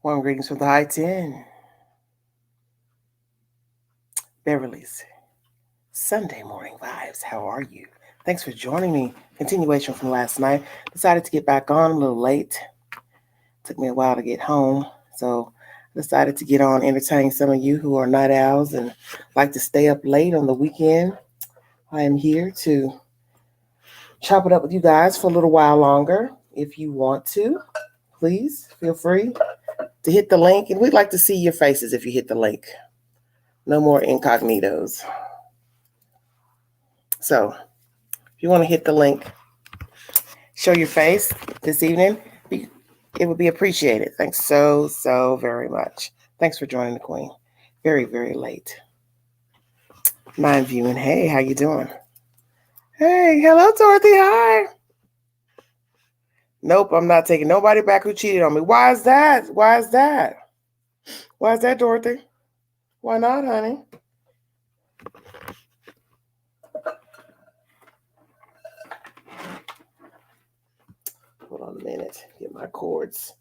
Warm greetings from the high 10. Beverly's Sunday morning vibes. How are you? Thanks for joining me. Continuation from last night. Decided to get back on a little late. Took me a while to get home. So decided to get on, entertain some of you who are night owls and like to stay up late on the weekend. I am here to chop it up with you guys for a little while longer. If you want to, please feel free to hit the link. And we'd like to see your faces if you hit the link. No more incognitos. So if you want to hit the link, show your face this evening, it would be appreciated. Thanks so very much. Thanks for joining the Queen. Very, very late. Mind viewing. Hey, how you doing? Hey, hello, Dorothy. Hi. Nope, I'm not taking nobody back who cheated on me. Why is that? Why is that? Why is that, Dorothy? Why not, honey? Hold on a minute. Get my cords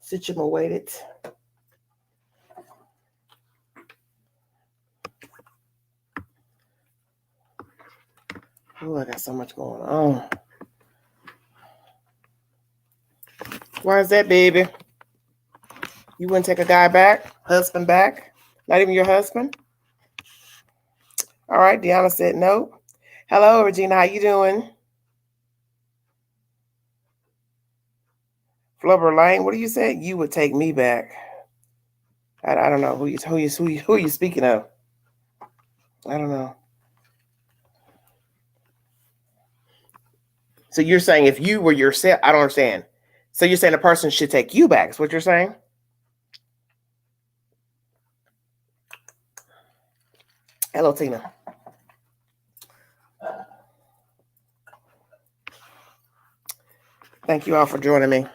situated. Oh, I got so much going on. Why is that, baby? You wouldn't take a guy back? Husband back? Not even your husband? All right, Deanna said no. Hello, Regina. How you doing? Flubber Lane, what do you say? You would take me back. I don't know. Who are you speaking of? I don't know. So you're saying if you were yourself, I don't understand. So you're saying a person should take you back, is what you're saying? Hello, Tina. Thank you all for joining me.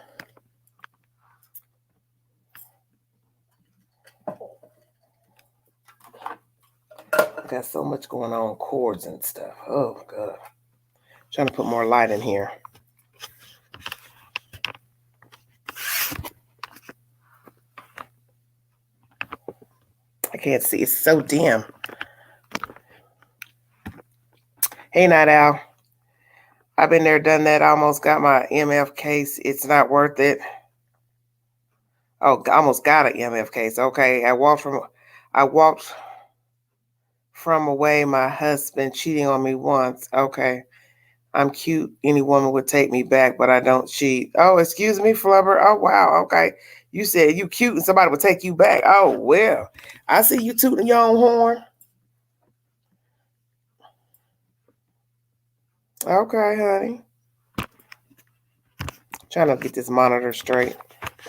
I got so much going on, cords and stuff. Oh, God. Trying to put more light in here. I can't see. It's so dim. Hey, Night Owl. I've been there, done that. I almost got my MF case. It's not worth it. Oh, I almost got an MF case. Okay, I walked from away. My husband cheating on me once. Okay, I'm cute. Any woman would take me back, but I don't cheat. Oh, excuse me, Flubber. Oh, wow. Okay, you said you cute and somebody would take you back. Oh, well, I see you tooting your own horn. Okay, honey. Trying to get this monitor straight.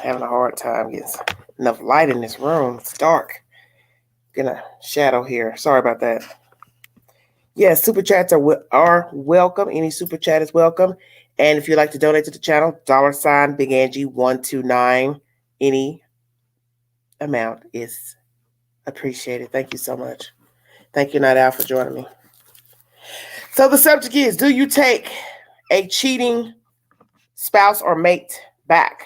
Having a hard time getting enough light in this room. It's dark. Gonna shadow here. Sorry about that. Yes, super chats are welcome. Any super chat is welcome. And if you'd like to donate to the channel, $ Big Angie 129. Any amount is appreciated. Thank you so much. Thank you, Night Owl, for joining me. So the subject is, do you take a cheating spouse or mate back?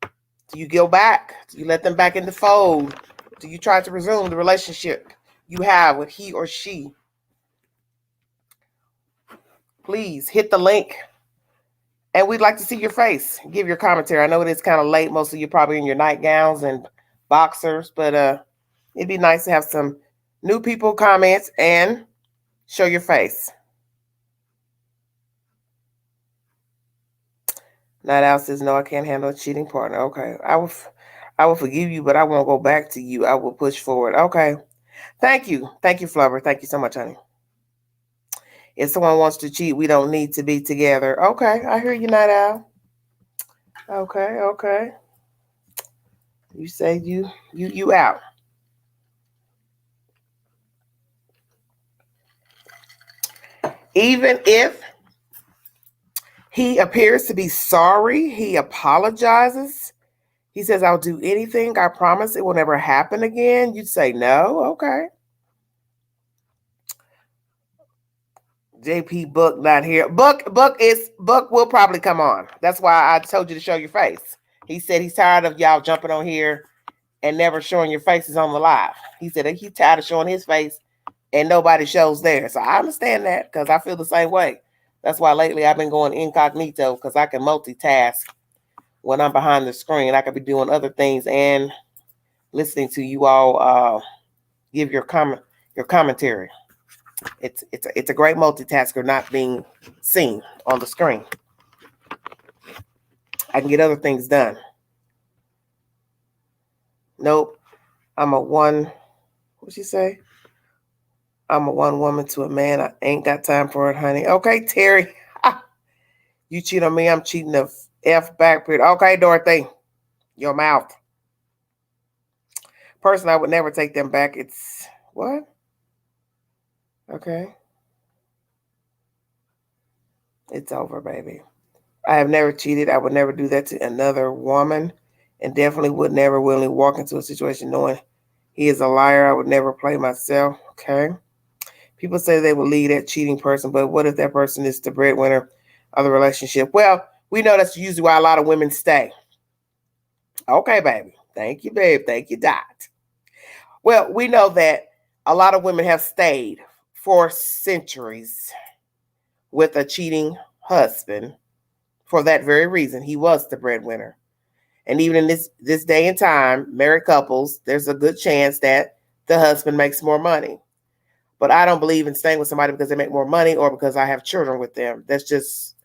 Do you go back? Do you let them back in the fold? Do you try to resume the relationship you have with he or she? Please hit the link. And we'd like to see your face. Give your commentary. I know it is kind of late. Most of you probably in your nightgowns and boxers, but it'd be nice to have some new people comments and show your face. Night Owl says, no, I can't handle a cheating partner. Okay. I will forgive you, but I won't go back to you. I will push forward. Okay. Thank you. Thank you, Flubber. Thank you so much, honey. If someone wants to cheat, we don't need to be together. Okay. I hear you, Night Owl. Okay. You say you out. Even if he appears to be sorry, he apologizes. He says, I'll do anything. I promise it will never happen again. You'd say no. Okay. JP Book not here. Book will probably come on. That's why I told you to show your face. He said he's tired of y'all jumping on here and never showing your faces on the live. He said that he's tired of showing his face and nobody shows theirs. So I understand that because I feel the same way. That's why lately I've been going incognito because I can multitask when I'm behind the screen. I could be doing other things and listening to you all give your commentary. It's a great multitasker not being seen on the screen. I can get other things done. Nope. I'm a one. What'd she say? I'm a one woman to a man. I ain't got time for it, honey. Okay, Terry. You cheat on me. I'm cheating the F back period. Okay, Dorothy. Your mouth. Person, I would never take them back. It's what? Okay. It's over, baby. I have never cheated. I would never do that to another woman, and definitely would never willingly walk into a situation knowing he is a liar. I would never play myself. Okay. People say they will leave that cheating person, but what if that person is the breadwinner of the relationship? Well, we know that's usually why a lot of women stay. Okay, baby. Thank you, babe. Thank you, Dot. Well, we know that a lot of women have stayed for centuries with a cheating husband for that very reason. He was the breadwinner. And even in this day and time, married couples, there's a good chance that the husband makes more money. But I don't believe in staying with somebody because they make more money or because I have children with them. That's just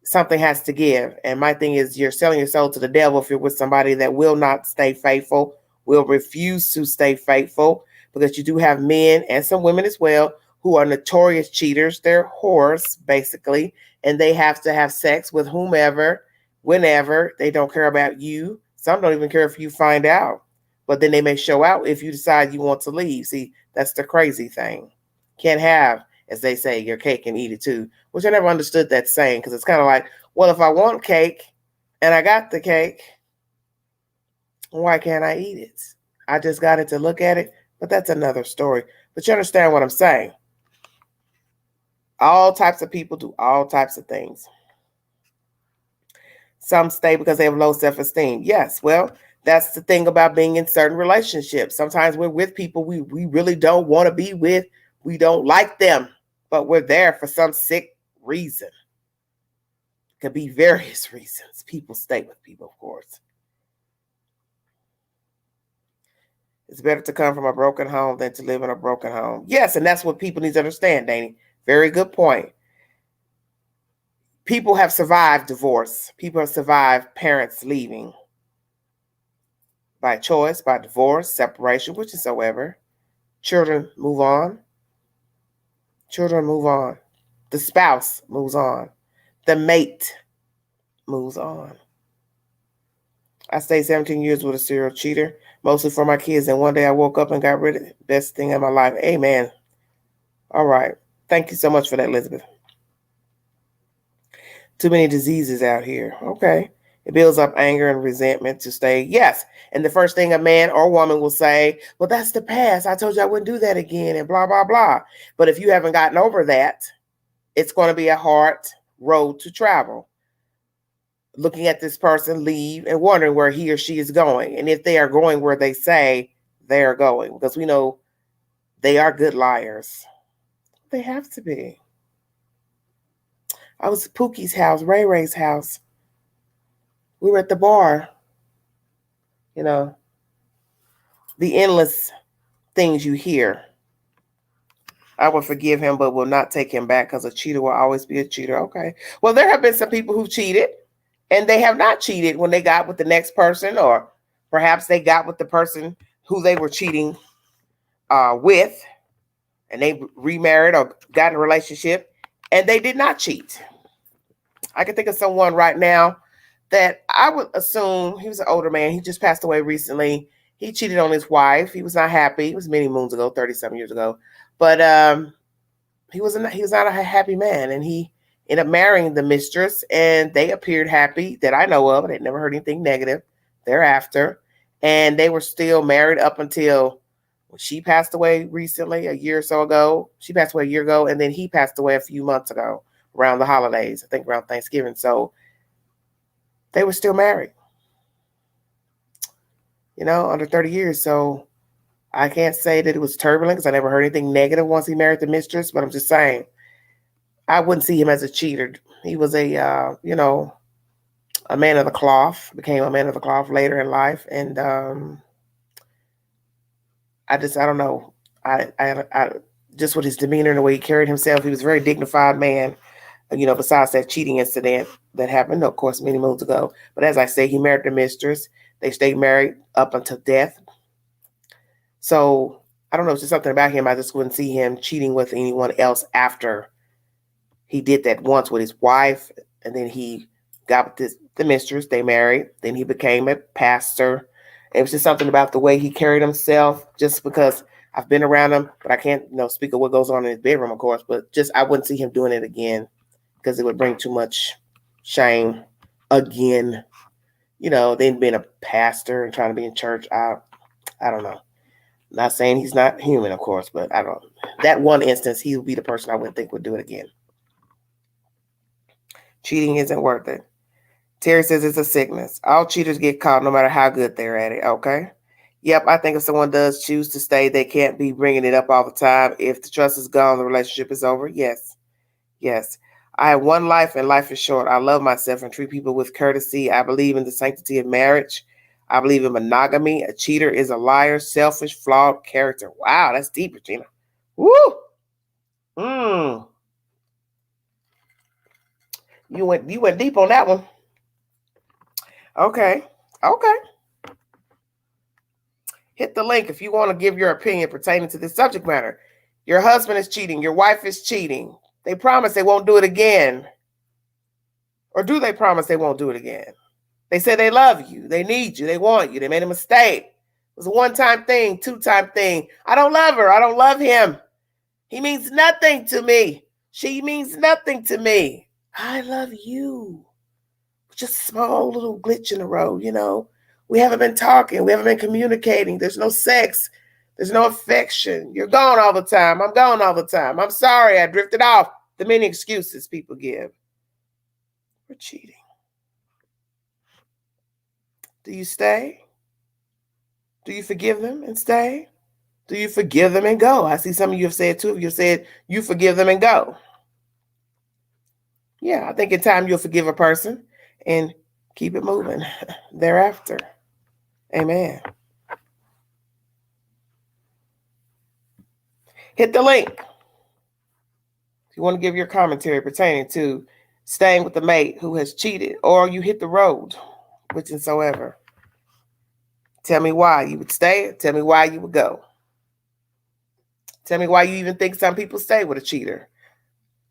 something has to give. And my thing is you're selling your soul to the devil if you're with somebody that will not stay faithful, will refuse to stay faithful, because you do have men and some women as well who are notorious cheaters. They're whores, basically, and they have to have sex with whomever, whenever. They don't care about you. Some don't even care if you find out. But then they may show out if you decide you want to leave. See, that's the crazy thing. Can't have, as they say, your cake and eat it too. Which I never understood that saying, because it's kind of like, well, if I want cake and I got the cake, why can't I eat it? I just got it to look at it, but that's another story. But you understand what I'm saying. All types of people do all types of things. Some stay because they have low self-esteem. Yes, well, that's the thing about being in certain relationships. Sometimes we're with people we really don't want to be with. We don't like them, but we're there for some sick reason. It could be various reasons. People stay with people, of course. It's better to come from a broken home than to live in a broken home. Yes, and that's what people need to understand, Danny. Very good point. People have survived divorce. People have survived parents leaving. By choice, by divorce, separation, whichsoever. Children move on. Children move on. The spouse moves on. The mate moves on. I stayed 17 years with a serial cheater, mostly for my kids, and one day I woke up and got rid of it. Best thing in my life. Amen. All right. Thank you so much for that, Elizabeth. Too many diseases out here. Okay. It builds up anger and resentment to stay. Yes. And the first thing a man or woman will say, well, that's the past. I told you I wouldn't do that again and blah, blah, blah. But if you haven't gotten over that, it's going to be a hard road to travel. Looking at this person leave and wondering where he or she is going. And if they are going where they say they are going, because we know they are good liars. They have to be. I was at Pookie's house, Ray Ray's house. We were at the bar. You know, the endless things you hear. I will forgive him, but will not take him back because a cheater will always be a cheater. Okay. Well, there have been some people who cheated and they have not cheated when they got with the next person, or perhaps they got with the person who they were cheating with, and they remarried or got in a relationship and they did not cheat. I can think of someone right now that I would assume he was an older man. He just passed away recently. He cheated on his wife. He was not happy. It was many moons ago, 30-some years ago. But he was not a happy man. And he ended up marrying the mistress. And they appeared happy that I know of. They never heard anything negative thereafter. And they were still married up until she passed away recently, a year or so ago. She passed away a year ago. And then he passed away a few months ago around the holidays. I think around Thanksgiving. So they were still married. under 30 years. So I can't say that it was turbulent because I never heard anything negative once he married the mistress. But I'm just saying, I wouldn't see him as a cheater. He was a man of the cloth, became a man of the cloth later in life. And I don't know. I just with his demeanor and the way he carried himself, he was a very dignified man. Besides that cheating incident that happened, of course, many moons ago. But as I say, he married the mistress. They stayed married up until death. So I don't know, it's just something about him. I just wouldn't see him cheating with anyone else after he did that once with his wife, and then he got with the mistress. They married. Then he became a pastor. It was just something about the way he carried himself. Just because I've been around him, but I can't, speak of what goes on in his bedroom, of course. But just I wouldn't see him doing it again because it would bring too much shame again. Then being a pastor and trying to be in church. I don't know. Not saying he's not human, of course, but I don't. That one instance, he would be the person I wouldn't think would do it again. Cheating isn't worth it. Terry says it's a sickness. All cheaters get caught no matter how good they're at it. Okay. Yep, I think if someone does choose to stay, they can't be bringing it up all the time. If the trust is gone, the relationship is over. Yes. Yes. I have one life and life is short. I love myself and treat people with courtesy. I believe in the sanctity of marriage. I believe in monogamy. A cheater is a liar, selfish, flawed character. Wow, that's deep, Regina. Woo! You went deep on that one. Okay. Hit the link if you want to give your opinion pertaining to this subject matter. Your husband is cheating. Your wife is cheating. They promise they won't do it again. Or do they promise they won't do it again? They say they love you. They need you. They want you. They made a mistake. It was a one-time thing, two-time thing. I don't love her. I don't love him. He means nothing to me. She means nothing to me. I love you. Just a small little glitch in the road, We haven't been talking. We haven't been communicating. There's no sex. There's no affection. You're gone all the time. I'm gone all the time. I'm sorry. I drifted off. The many excuses people give for cheating. Do you stay? Do you forgive them and stay? Do you forgive them and go? I see some of you have said, two of you have said, you forgive them and go. Yeah, I think in time you'll forgive a person and keep it moving thereafter. Amen. Hit the link if you want to give your commentary pertaining to staying with the mate who has cheated, or you hit the road, whichsoever. Tell me why you would stay. Tell me why you would go. Tell me why you even think some people stay with a cheater.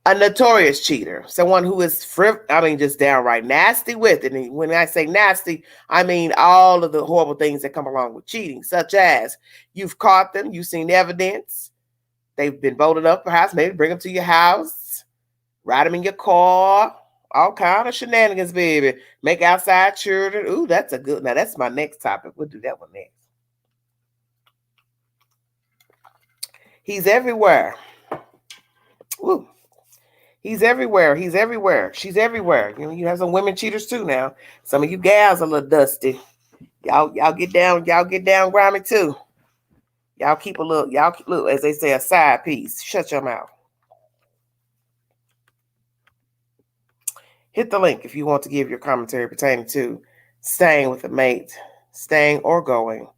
A notorious cheater, someone who is just downright nasty with it. And when I say nasty, I mean all of the horrible things that come along with cheating, such as you've caught them, you've seen evidence, they've been bolted up, perhaps maybe bring them to your house, ride them in your car, all kind of shenanigans, baby. Make outside children. Ooh, that's a good. Now that's my next topic. We'll do that one next. He's everywhere. Ooh. He's everywhere. He's everywhere. She's everywhere. You have some women cheaters too now. Some of you gals are a little dusty. Y'all get down. Y'all get down grimy too. Y'all keep look, as they say, a side piece. Shut your mouth. Hit the link if you want to give your commentary pertaining to staying with a mate, staying or going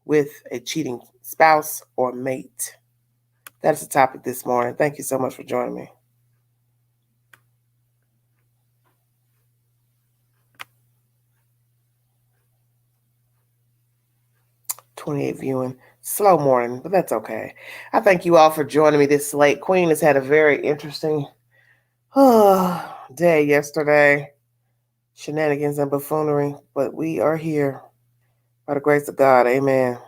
with a cheating spouse or mate. That's the topic this morning. Thank you so much for joining me. .28 viewing. Slow morning, but that's okay. I thank you all for joining me this late. Queen has had a very interesting day yesterday. Shenanigans and buffoonery, but we are here by the grace of God. Amen.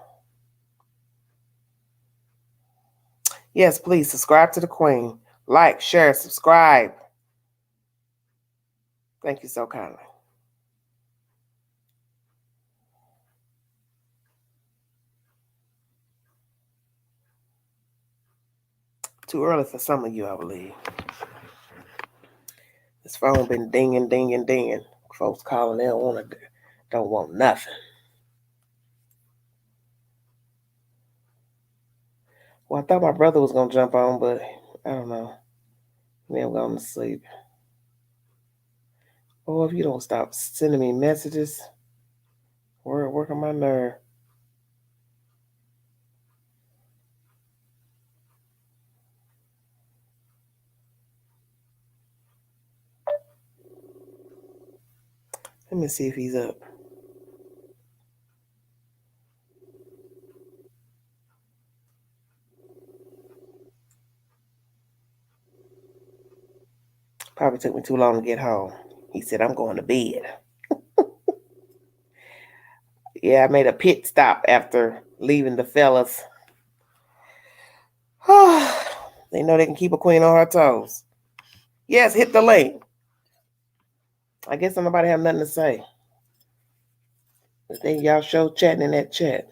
Yes, please subscribe to the Queen. Like, share, subscribe. Thank you so kindly. Too early for some of you, I believe. This phone been dinging, dinging, dinging. Folks calling, they don't want nothing. Well, I thought my brother was gonna jump on, but I don't know. Maybe I'm going to sleep. Oh, if you don't stop sending me messages, we're working my nerve. Let me see if he's up. Probably took me too long to get home. He said, I'm going to bed. Yeah, I made a pit stop after leaving the fellas. They know they can keep a queen on her toes. Yes, hit the link. I guess nobody have nothing to say. I think y'all show chatting in that chat.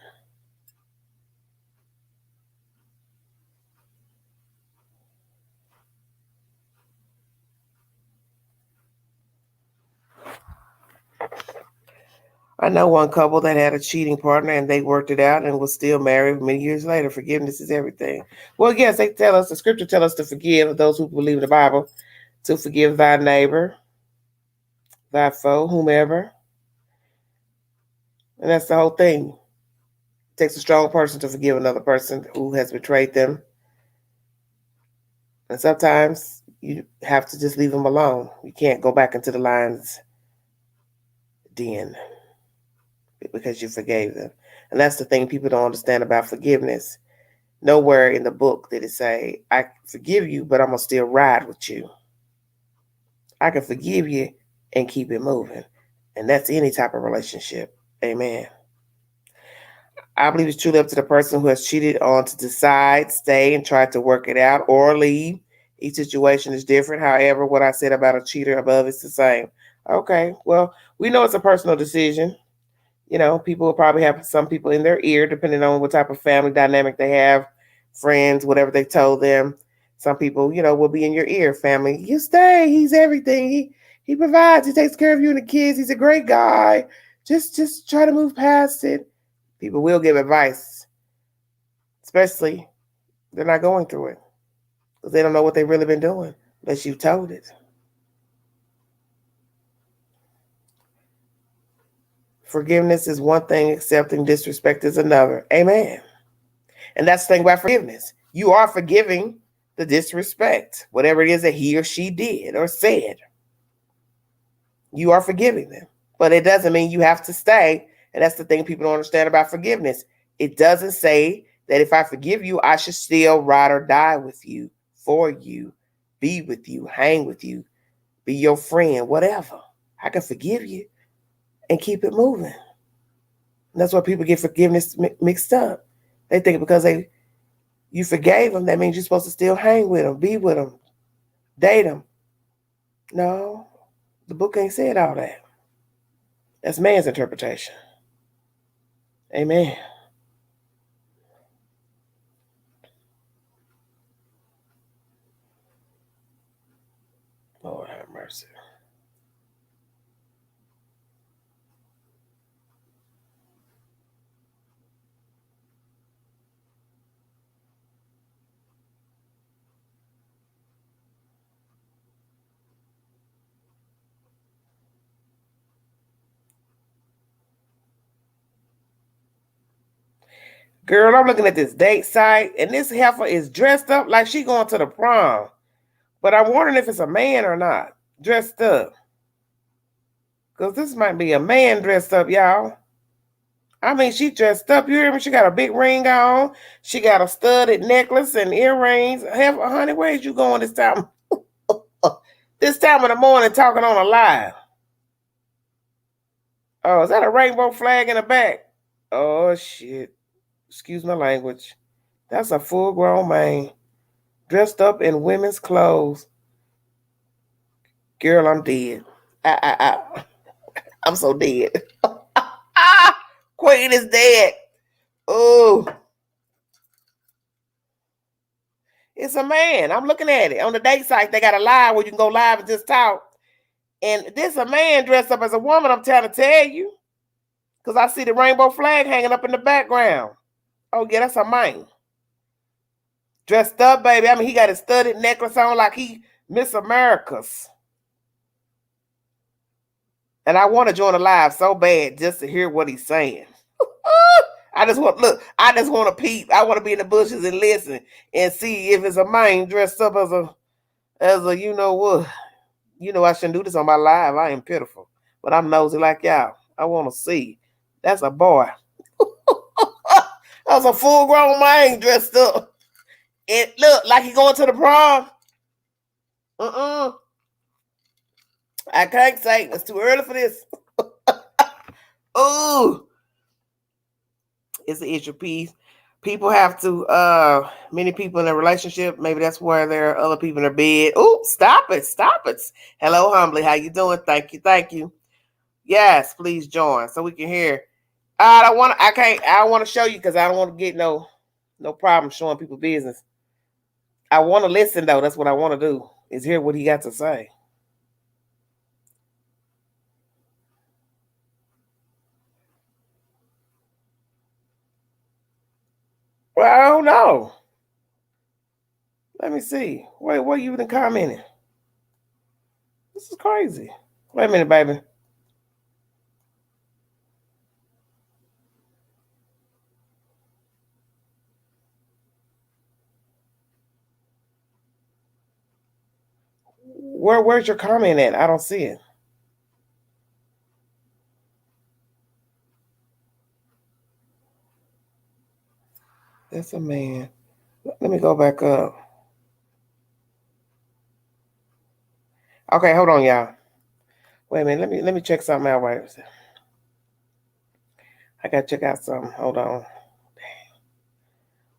I know one couple that had a cheating partner and they worked it out and was still married many years later. Forgiveness is everything. Well, yes, they tell us, the scripture tell us to forgive those who believe in the Bible, to forgive thy neighbor, thy foe, whomever. And that's the whole thing. It takes a strong person to forgive another person who has betrayed them. And sometimes you have to just leave them alone. You can't go back into the lion's den because you forgave them. And that's the thing people don't understand about forgiveness. Nowhere in the book did it say, I forgive you, but I'm going to still ride with you. I can forgive you and keep it moving. And that's any type of relationship. Amen. I believe it's truly up to the person who has cheated on to decide, stay, and try to work it out or leave. Each situation is different. However, what I said about a cheater above is the same. Okay, well, we know it's a personal decision. You know, people will probably have some people in their ear, depending on what type of family dynamic they have, friends, whatever they told them. Some people, you know, will be in your ear. Family, you stay. He's everything. He provides. He takes care of you and the kids. He's a great guy. Just try to move past it. People will give advice, especially they're not going through it because they don't know what they've really been doing unless you've told it. Forgiveness is one thing, accepting disrespect is another. Amen. And that's the thing about forgiveness. You are forgiving the disrespect, whatever it is that he or she did or said. You are forgiving them. But it doesn't mean you have to stay. And that's the thing people don't understand about forgiveness. It doesn't say that if I forgive you, I should still ride or die with you, for you, be with you, hang with you, be your friend, whatever. I can forgive you and keep it moving. And that's why people get forgiveness mixed up. They think because you forgave them, that means you're supposed to still hang with them, be with them, date them. No, the book ain't said all that. That's man's interpretation. Amen. Lord have mercy. Girl, I'm looking at this date site, and this heifer is dressed up like she going to the prom. But I'm wondering if it's a man or not, dressed up. Because this might be a man dressed up, y'all. I mean, she dressed up. You hear me? She got a big ring on. She got a studded necklace and earrings. Heifer, honey, where's you going this time? This time of the morning talking on a live. Oh, is that a rainbow flag in the back? Oh, shit. Excuse my language. That's a full-grown man dressed up in women's clothes. Girl, I'm dead. I'm so dead. Queen is dead. Oh, it's a man. I'm looking at it. On the date site, they got a live where you can go live and just talk. And this a man dressed up as a woman, I'm trying to tell you. Because I see the rainbow flag hanging up in the background. Oh, yeah, that's a man. Dressed up, baby. I mean, he got his studded necklace on like he Miss America's. And I want to join the live so bad just to hear what he's saying. I just want to peep. I want to be in the bushes and listen and see if it's a man dressed up as a you know what. You know I shouldn't do this on my live. I am pitiful. But I'm nosy like y'all. I want to see. That's a boy. That's a full-grown man dressed up. It look like he going to the prom. I can't say. It's too early for this. Ooh. It's an issue piece. People have to, many people in a relationship, maybe that's where there are other people in their bed. Ooh, stop it. Hello, humbly. How you doing? Thank you. Yes, please join so we can hear. I don't want to show you because I don't want to get no problem showing people business. I want to listen though. That's what I want to do, is hear what he got to say. Well, I don't know. Let me see. Wait, what you been commenting? This is crazy. Wait a minute, baby. Where's your comment at? I don't see it. That's a man. Let me go back up. Okay, hold on, y'all. Wait a minute. Let me check something out. Wait. I gotta check out something. Hold on.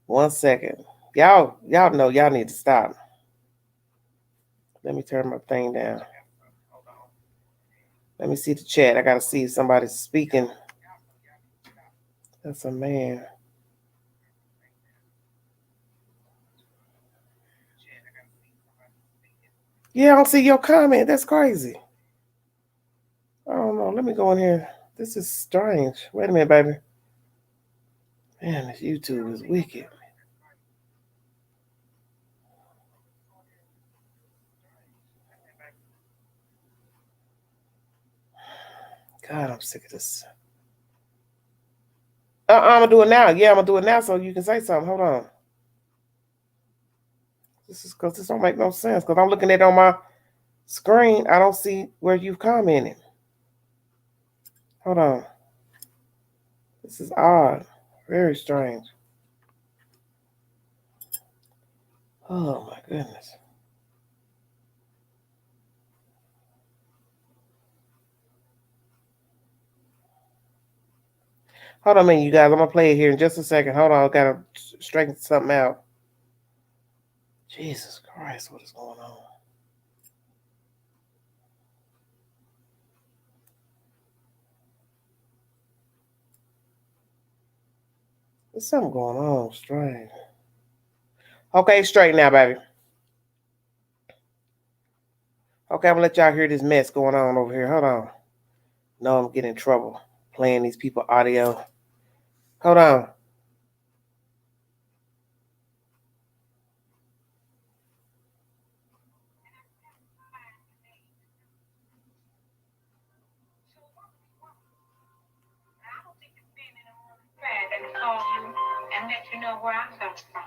1 second. Y'all know y'all need to stop. Let me turn my thing down. Let me see the chat. I gotta see if somebody's speaking. That's a man. Yeah, I don't see your comment. That's crazy. I don't know. Let me go in here. This is strange. Wait a minute, baby. Man, this YouTube is wicked. God, I'm sick of this. I'm gonna do it now. Yeah, I'm gonna do it now so you can say something. Hold on. This is because this don't make no sense. Because I'm looking at it on my screen. I don't see where you've commented. Hold on. This is odd. Very strange. Oh my goodness. Hold on a minute, you guys. I'm gonna play it here in just a second. Hold on, I gotta straighten something out. Jesus Christ, what is going on? There's something going on, strange. Okay, straight now, baby. Okay, I'm gonna let y'all hear this mess going on over here. Hold on. No, I'm getting in trouble playing these people audio. Hold on. And let you know where I'm coming from.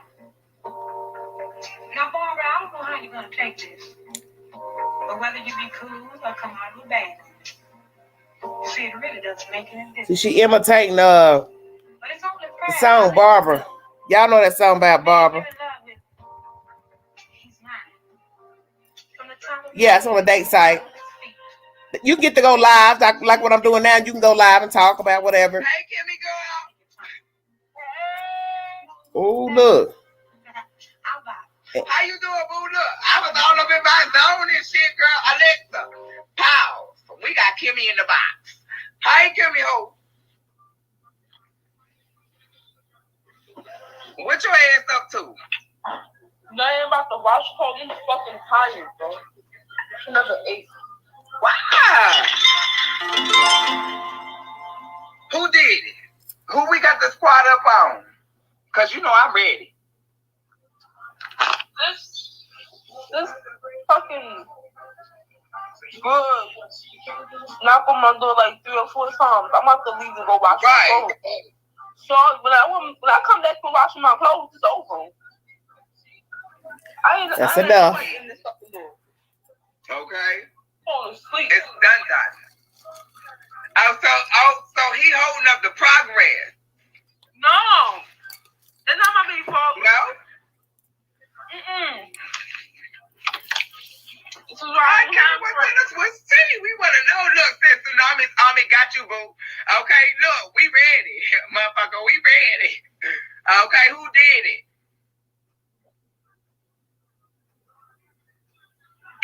Now, Barbara, I don't know how you're gonna take this, but whether you be cool or come out with bad, see, it really doesn't make any difference. See, she imitating the song Barbara. Y'all know that song about Barbara. Yeah, it's on a date site. You get to go live, like what I'm doing now. You can go live and talk about whatever. Hey, Kimmy, girl. Oh, look. How you doing, boo? Look, I was all up in my zone and shit, girl. Alexa, pause. We got Kimmy in the box. Hey, Kimmy, ho. What your ass up to? Nothing about the wash coat. You fucking tired, bro. Another 8. Wow. Who did it? Who we got the squad up on? Because you know I'm ready. fucking good. Knock on my door like 3 or 4 times. I'm about to leave and go wash my clothes. So when I come back from washing my clothes, it's over. That's enough. In this fucking door. Okay. Falling asleep. It's done. So he holding up the progress. No. It's not my big fault. No? This is right. What's silly? We want to know. Look, sis, Tsunami got you, boo. Okay, look, we ready. Motherfucker, we ready. Okay, who did it?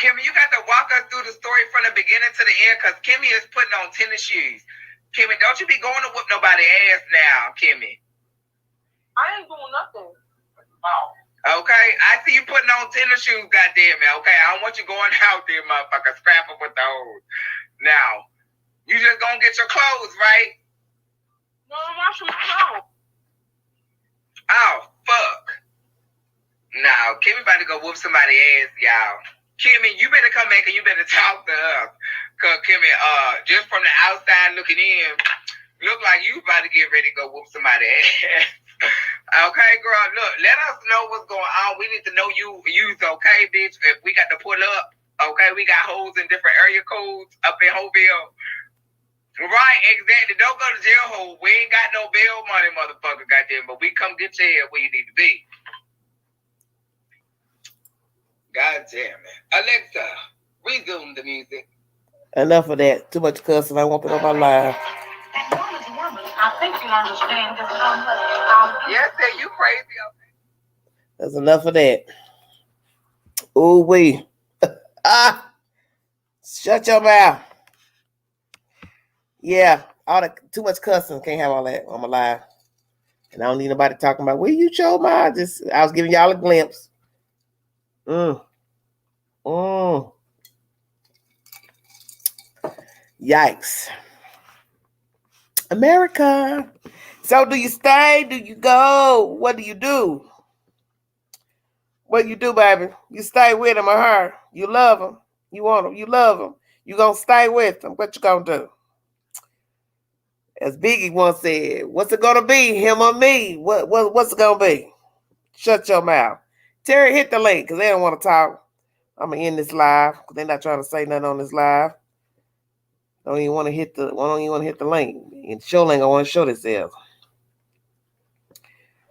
Kimmy, you got to walk us through the story from the beginning to the end, because Kimmy is putting on tennis shoes. Kimmy, don't you be going to whoop nobody's ass now, Kimmy. I ain't doing nothing. Wow. Okay, I see you putting on tennis shoes, goddamn it. Okay, I don't want you going out there, motherfucker, scrapping with the hoes. Now, you just gonna get your clothes, right? No, I'm washing my clothes. Oh, fuck. Now, Kimmy about to go whoop somebody's ass, y'all. Kimmy, you better come back and you better talk to us. Cause Kimmy, just from the outside looking in, look like you about to get ready to go whoop somebody's ass. Okay, girl, look, let us know what's going on. We need to know you's okay, bitch. If we got to pull up, okay, we got hoes in different area codes up in Hoville. Right, exactly. Don't go to jail, hole. We ain't got no bail money, motherfucker, goddamn, but we come get you here where you need to be. God damn it. Alexa, resume the music. Enough of that. Too much cussing. I won't put on my live. I think you understand just how much. Yes, you crazy. That's enough of that. Ooh wee. Shut your mouth. Yeah, too much cussing. Can't have all that on my live. And I don't need nobody talking about where you showed my. I was giving y'all a glimpse. Yikes. America. So do you stay? Do you go? What do you do? What do you do, baby? You stay with him or her. You love him. You want him. You love him. You gonna stay with him. What you gonna do? As Biggie once said, what's it gonna be? Him or me? What's it gonna be? Shut your mouth. Terry, hit the link because they don't want to talk. I'm gonna end this live because they're not trying to say nothing on this live. Don't even want to hit the link. And sure ain't gonna want to show themselves.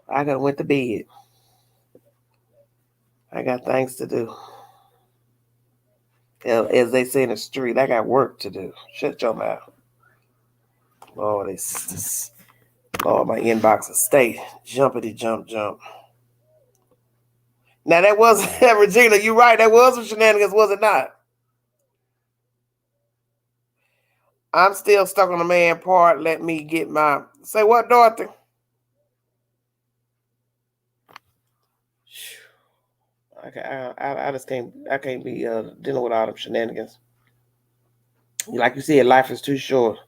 I gotta went to bed. I got things to do. As they say in the street, I got work to do. Shut your mouth. Lord, Lord, my inbox will stay jumpity jump. Now that was Regina, you right, that was some shenanigans, was it not? I'm still stuck on the man part. Let me get my say what, Dorothy? I just can't be dealing with all them shenanigans. Like you said, life is too short.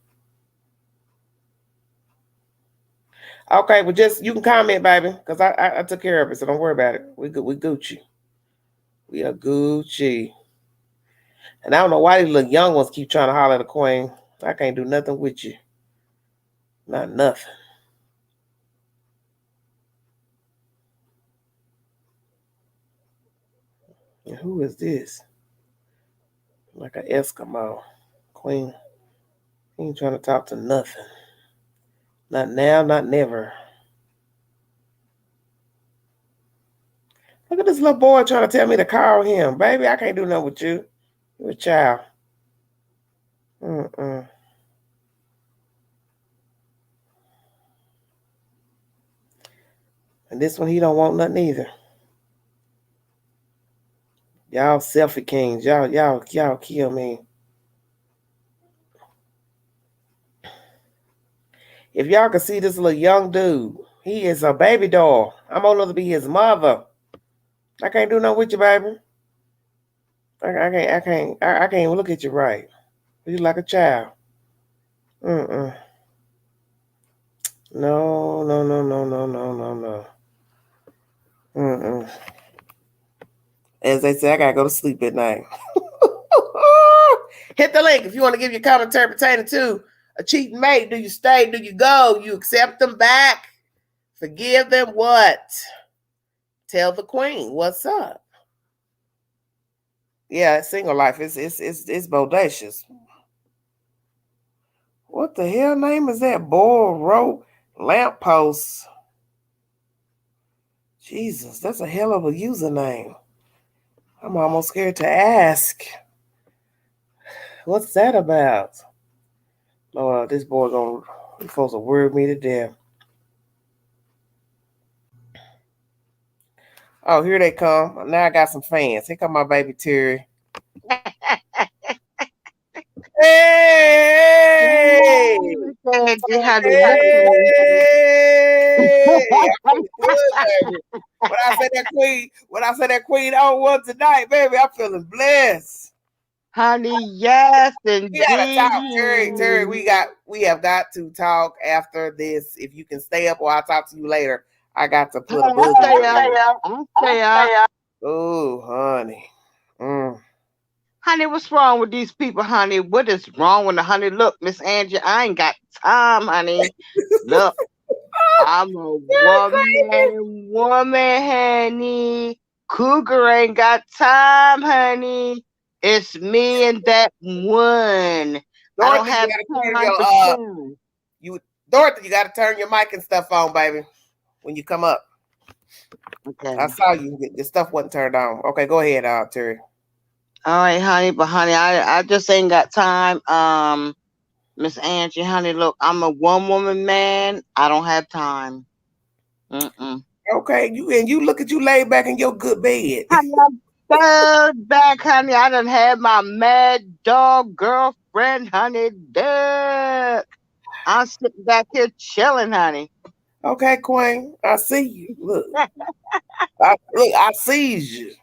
Okay, well just you can comment, baby, because I took care of it, so don't worry about it. We Gucci. We are Gucci. And I don't know why these little young ones keep trying to holler at the queen. I can't do nothing with you. Not nothing. And who is this? Like an Eskimo. Queen. He ain't trying to talk to nothing. Not now, not never. Look at this little boy trying to tell me to call him. Baby, I can't do nothing with you. You're a child. And this one, he don't want nothing either. Y'all selfie kings. Y'all kill me. If y'all can see this little young dude, he is a baby doll. I'm old enough to be his mother. I can't do nothing with you, baby. I can't even look at you right. You like a child. No. As they say, I gotta go to sleep at night. Hit the link if you want to give your commentary pertaining to a cheating mate. Do you stay? Do you go? You accept them back? Forgive them? What? Tell the queen what's up. Yeah, single life is it's bodacious. What the hell name is that? Boy rope lamppost. Jesus, that's a hell of a username. I'm almost scared to ask. What's that about? Lord, this boy he's supposed to word me to death. Oh, here they come. Now I got some fans. Here come my baby Terry. Hey! When I say that queen on one tonight, baby, I'm feeling blessed. Honey, yes, indeed. We gotta talk, Terry. We have got to talk after this. If you can stay up, or I'll talk to you later. I got to put a buzz. I'll stay up. Oh, honey. Honey, what's wrong with these people, honey? What is wrong with the honey? Look, Miss Angie, I ain't got time, honey. Look, I'm a woman, honey. Cougar ain't got time, honey. It's me and that one. Dorothy, I don't have time Dorothy, you got to turn your mic and stuff on, baby, when you come up. Okay. I saw you. Your stuff wasn't turned on. Okay, go ahead, Terry. All right, honey, but honey, I just ain't got time. Miss Angie, honey, look, I'm a one-woman man. I don't have time. Okay, you look at you laid back in your good bed. Honey, I'm third back, honey. I done had my mad dog girlfriend, honey. Duck. I'm sitting back here chilling, honey. Okay, Queen, I see you. Look, I see you.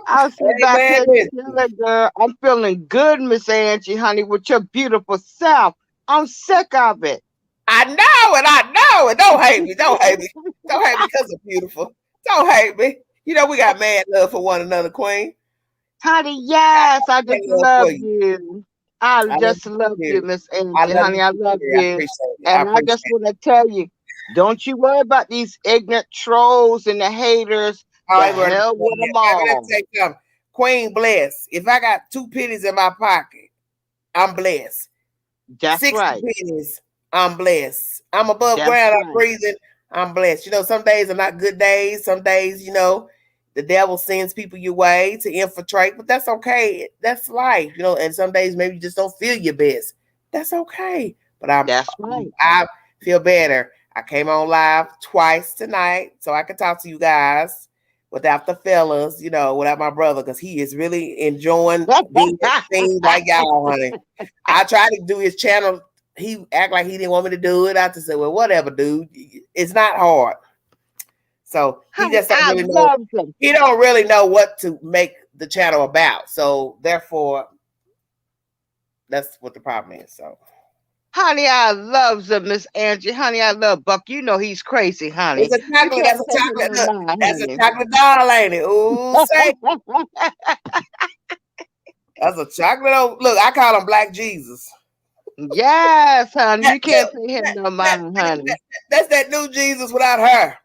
I'll sit back here chilling, girl. I'm feeling good, Miss Angie, honey, with your beautiful self. I'm sick of it. I know it. Don't hate me. Don't hate me because I'm beautiful. Don't hate me. You know we got mad love for one another, Queen. Honey, yes, I just love you. I just love you, Miss Angie, honey. I love you. And I just want to tell you, don't you worry about these ignorant trolls and the haters. The hell with them all. Queen blessed. If I got 2 pennies in my pocket, I'm blessed. That's 60 right. pennies, I'm blessed. I'm above ground, I'm breathing, I'm blessed. You know, some days are not good days. Some days, you know, the devil sends people your way to infiltrate, but that's okay. That's life, you know, and some days maybe you just don't feel your best. That's okay. But that's right. I feel better. I came on live twice tonight so I could talk to you guys without the fellas, you know, without my brother, because he is really enjoying being seen by y'all, honey. I tried to do his channel. He act like he didn't want me to do it. I just said, well, whatever, dude. It's not hard. So he just don't really know. He don't really know what to make the channel about. So therefore, that's what the problem is. So, honey, I love Miss Angie. Honey, I love Buck. You know he's crazy, honey. It's a chocolate. That's a chocolate. That's a chocolate doll, ain't it? Ooh, say. That's a chocolate. Look, I call him Black Jesus. Yes, honey. You can't say him no mind, honey. That's that new Jesus without her.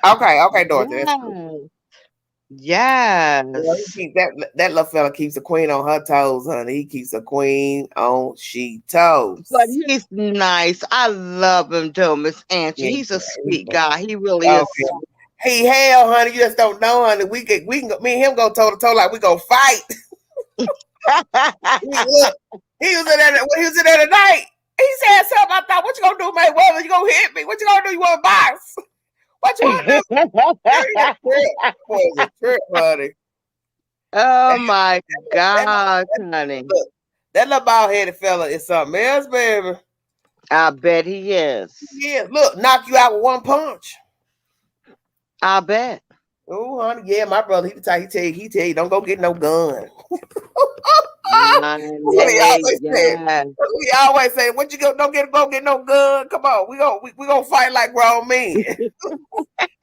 Okay, Dorothy. That's cool. Yes. That little fella keeps a queen on her toes, honey. He keeps a queen on she toes. But he's nice. I love him too, Miss Angie. Yeah, he's a sweet guy. He really is. He hell, honey. You just don't know, honey. We can me and him go toe to toe like we go fight. He was in there tonight. He said something. I thought, what you gonna do, Mayweather? You gonna hit me? What you gonna do? You want to box? What you want to do? Boy, a trip, honey. Oh my God, honey. Look, that little bald-headed fella is something else, baby. I bet he is. Yeah, look, knock you out with one punch. I bet. Oh, honey, yeah, my brother, he tell you, don't go get no gun. That's what he always said. Yes. That's what he always said. What you go get no gun? Come on, we gonna fight like grown men.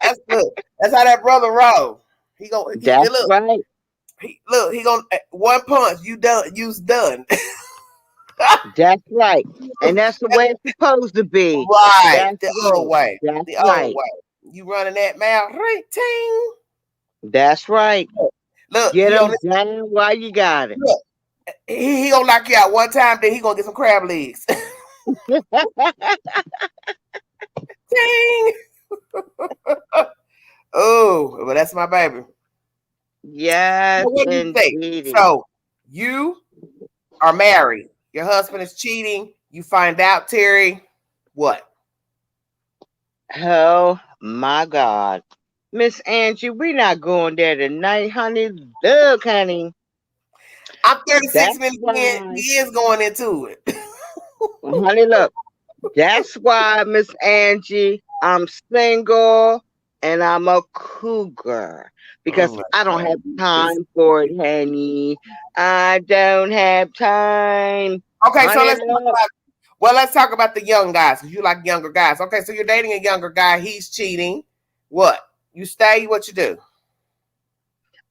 That's how that brother roll. That's Look. right. He gonna one punch. You's done. That's right. And that's the way it's supposed to be. Right, That's the old right. way. That's The old right. way. You running that mouth, right? Ting. That's right. Look, Get you them on this. down while you got it. Look, he gonna knock you out one time. Then he gonna get some crab legs. Ting. Oh, but that's my baby. Yes, So what do you think? indeedy. So you are married. Your husband is cheating. You find out, Terry. What? Oh my God. Miss Angie, we're not going there tonight, honey. Look, honey. I'm 36 That's minutes in. why, He is going into it. honey, look. That's why, Miss Angie, I'm single and I'm a cougar. Oh Because my I don't God. have time for it, honey. I don't have time. Okay, so Honey, look. let's talk about the young guys because you like younger guys. Okay, so you're dating a younger guy. He's cheating. What? You stay? What you do?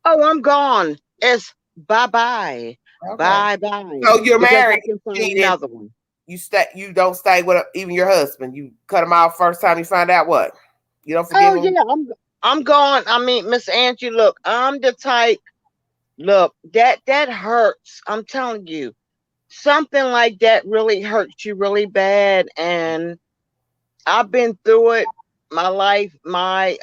Oh, I'm gone. It's bye-bye. Okay. Bye-bye. So you're Because I married. can find Cheating. another one. You stay. You don't stay with even your husband. You cut him out first time you find out what. You don't forgive Oh him. yeah, I'm gone. I mean, Miss Angie, look, I'm the type. Look, that hurts. I'm telling you, something like that really hurts you really bad, and I've been through it. My life, my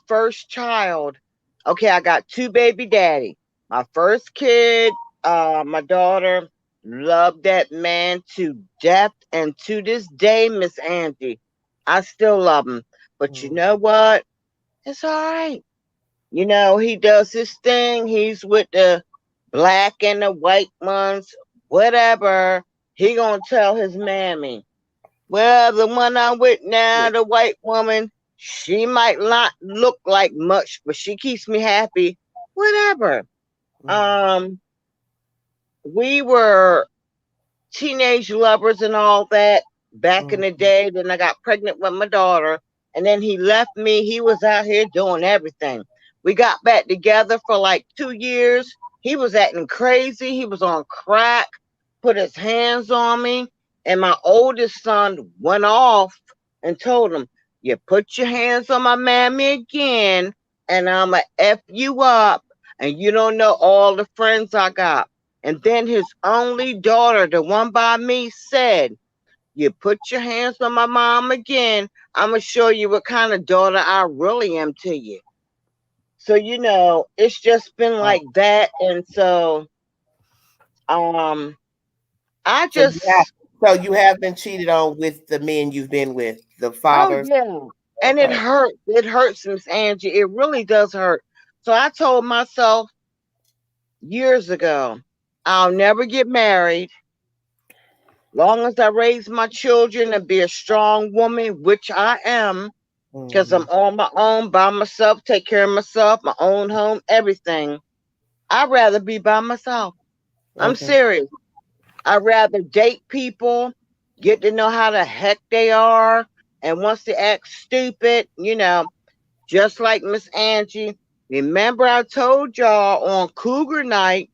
first child. Okay, I got two baby daddy. My first kid, my daughter, loved that man to death, and to this day, Miss Angie, I still love him. But you know what? It's all right. You know, he does his thing. He's with the black and the white ones, whatever. He gonna tell his mammy, well, the one I'm with now, the white woman, she might not look like much, but she keeps me happy. Whatever. Um, we were teenage lovers and all that back in the day. Then I got pregnant with my daughter, and then he left me. He was out here doing everything. We got back together for like 2 years. He was acting crazy. He was on crack, put his hands on me. And my oldest son went off and told him, you put your hands on my mammy again, and I'm going to F you up. And you don't know all the friends I got. And then his only daughter, the one by me, said, you put your hands on my mom again, I'm going to show you what kind of daughter I really am to you. So, you know, it's just been like that. And so, I So just, you have been cheated on with the men you've been with, the oh, fathers. yeah. And Okay. it hurts. It hurts, Miss Angie. It really does hurt. So I told myself years ago, I'll never get married. Long as I raise my children and be a strong woman, which I am, because I'm on my own, by myself, take care of myself, my own home, everything. I'd rather be by myself. I'm Okay. serious. I'd rather date people, get to know how the heck they are, and once they act stupid, you know, just like Miss Angie. Remember I told y'all on Cougar Night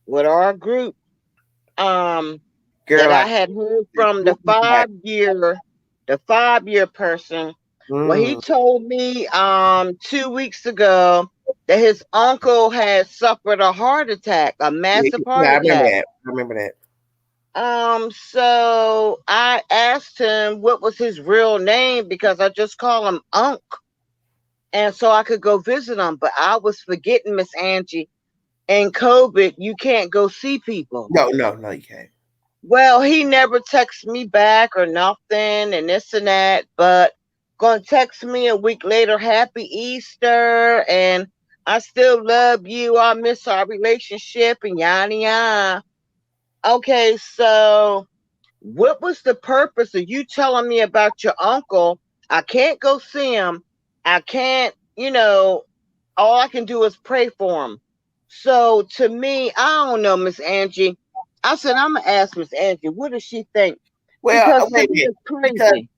with our group, Girl, that I I had heard from the 5-year person. Well, he told me 2 weeks ago that his uncle had suffered a heart attack, a massive heart I remember attack. that. I remember that. So I asked him what was his real name because I just call him Unc. And so I could go visit him. But I was forgetting, Miss Angie, in COVID, you can't go see people. No, you can't. Well, he never texts me back or nothing and this and that, but gonna text me a week later, Happy Easter, and I still love you. I miss our relationship and yada yada. Okay, so what was the purpose of you telling me about your uncle? I can't go see him. I can't, all I can do is pray for him. So to me, I don't know, Miss Angie. I said I'm gonna ask Miss Angie, what does she think? Well, Because to wait a me minute. it's Because crazy.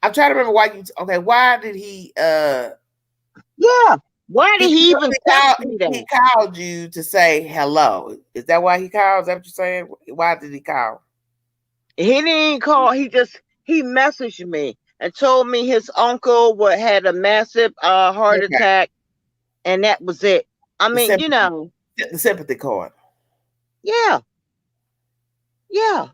I'm trying to remember why you. Okay, why did he? Yeah. Why did He he even text called. me He that? called you to say hello. Is that why he called? Is that what you're saying? Why did he call? He didn't call. He messaged me and told me his uncle had a massive heart Okay. attack, and that was it. I The mean, sympathy, the sympathy card. yeah, yeah.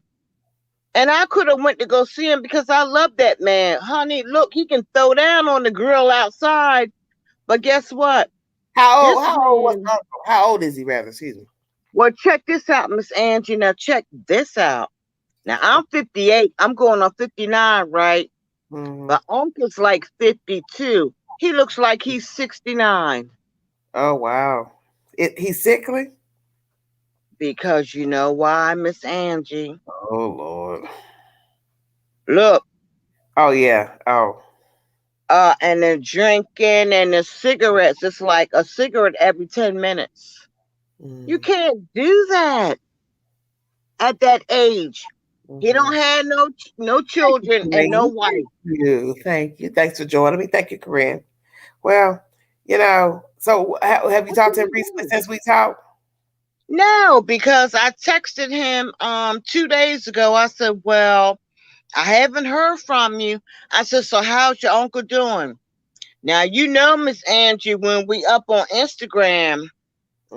And I could have went to go see him because I love that man. Honey, look, he can throw down on the grill outside. But guess what? How old? This How old was man, Uncle? How old is he? Rather, excuse me. well, check this out, Miss Angie. Now check this out. Now I'm 58. I'm going on 59, right? Mm-hmm. My uncle's like 52. He looks like he's 69. Oh wow. He's sickly. Because you know why, Miss Angie? Oh Lord. Look, Oh yeah. Oh. and the drinking and the cigarettes. It's like a cigarette every 10 minutes. You Mm-hmm. can't do that at that age. He don't Mm-hmm. have no children and no wife. Thank you. Thank you. Thanks for joining me. Thank you, Corinne. Well, so have you What talked can to him you recently do? since we talked? No, because I texted him 2 days ago. I said, well, I haven't heard from you. I said, so how's your uncle doing? Now you know, Miss Angie, when we up on Instagram,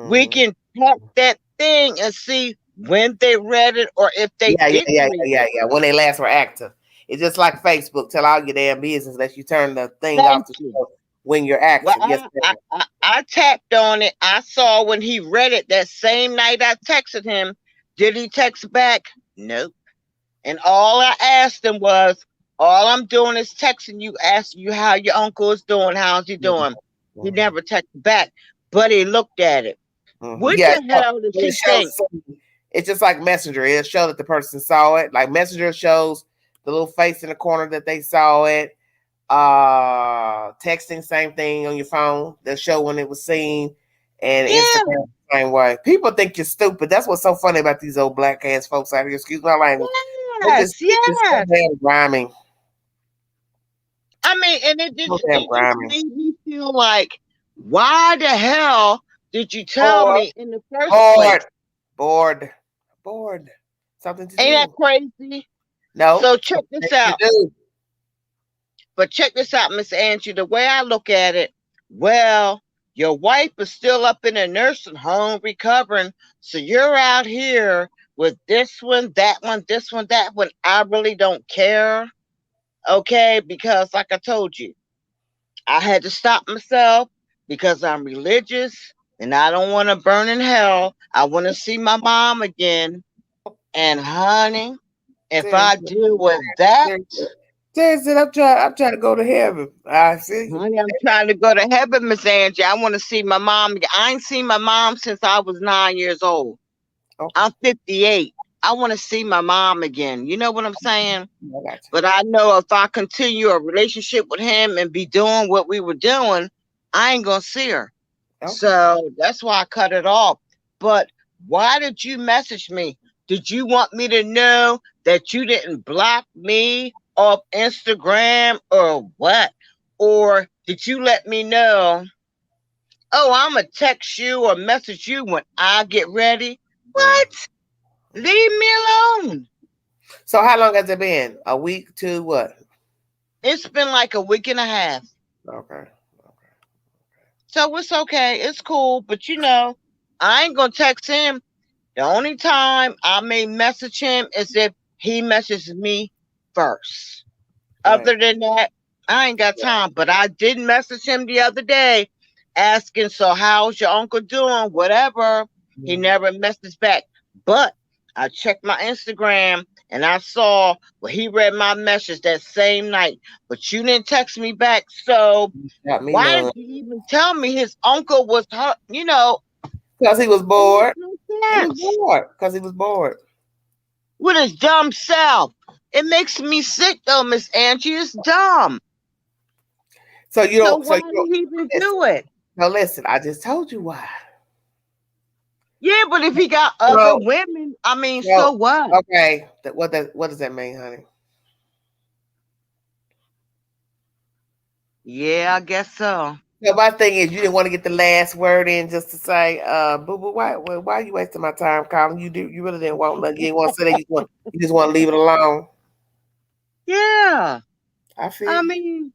we Mm-hmm. can tap that thing and see when they read it or if they Yeah, yeah, didn't yeah, read yeah, it. yeah, yeah. When they last were active. It's just like Facebook. Tell all your damn business that you turn the thing off Thank to you. show when you're Well, active. Yes, ma'am. I tapped on it. I saw when he read it that same night I texted him. Did he text back? Nope. And all I asked him was, all I'm doing is texting you, asking you how your uncle is doing. How's he doing? He Mm-hmm. never texted back, but he looked at it. Mm-hmm. What Yeah, the hell does it he shows. think? It's just like Messenger. It'll show that the person saw it. Like Messenger shows the little face in the corner that they saw it. Texting, same thing on your phone. They'll show when it was seen, and Yeah, Instagram same way. People think you're stupid. That's what's so funny about these old black ass folks out here. Excuse my language. yes, It's so yes. damn grimy. I mean, and So damn it just grimy. made me feel like, why the hell did you tell Bored, me in the first bored, place? bored, bored. Something to Ain't that do. crazy? No, So check something this to out. do. But check this out, Miss Angie. The way I look at it, well, your wife is still up in a nursing home recovering. So you're out here with this one, that one, this one, that one. I really don't care. Okay. Because, like I told you, I had to stop myself because I'm religious and I don't want to burn in hell. I want to see my mom again. And, honey, if I Seriously, deal with that, seriously. Seriously, I'm trying to go to heaven. I see. honey, I'm trying to go to heaven, Miss Angie. I want to see my mom. I ain't seen my mom since I was 9 years old. Okay, I'm 58. I want to see my mom again. You know what I'm saying? I got But I know if I continue a relationship with him and be doing what we were doing, I ain't going to see her. you. Okay. So that's why I cut it off. But why did you message me? Did you want me to know that you didn't block me off Instagram or what? Or did you let me know, oh, I'm going to text you or message you when I get ready? Mm. What? Leave me alone. So how long has it been? A week? Two? What? It's been like a week and a half. Okay. So it's okay. It's cool. But I ain't going to text him. The only time I may message him is if he messages me first. Right. Other than that, I ain't got time. But I did message him the other day asking, so how's your uncle doing? Whatever. He Mm. never messaged back. But I checked my Instagram and I saw he read my message that same night. But you didn't text me back. So Got me why none. did you even tell me his uncle was hurt? Because he was It makes bored. no He was sense. bored. Because he was bored. With his dumb self. It makes me sick though, Miss Angie. It's dumb. So you So don't. So why you did don't. he even Listen. do it? No, listen. I just told you why. Yeah, but if he got other women, I mean, so what? Okay, what does that mean, honey? Yeah, I guess so. So my thing is, you didn't want to get the last word in just to say, boo boo, why are you wasting my time calling? You really didn't want you didn't want to say that. You just want to leave it alone. Yeah. I feel. I mean,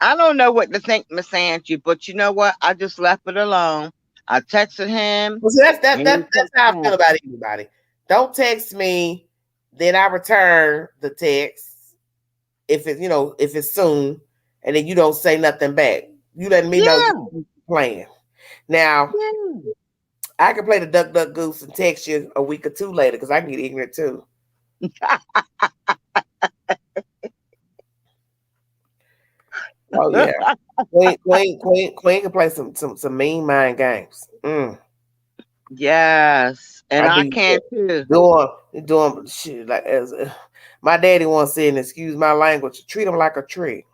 I don't know what to think, Miss Angie, but you know what? I just left it alone. I texted him. Well, see, that's how I feel about anybody. Don't text me, then I return the text if it's soon, and then you don't say nothing back. You letting me know you're playing. Now, I can play the duck duck goose and text you a week or two later because I can get ignorant too. Oh yeah, Queen can play some mean mind games. Yes, and I can too. Doing shit like my daddy once said, and excuse my language, treat him like a tree.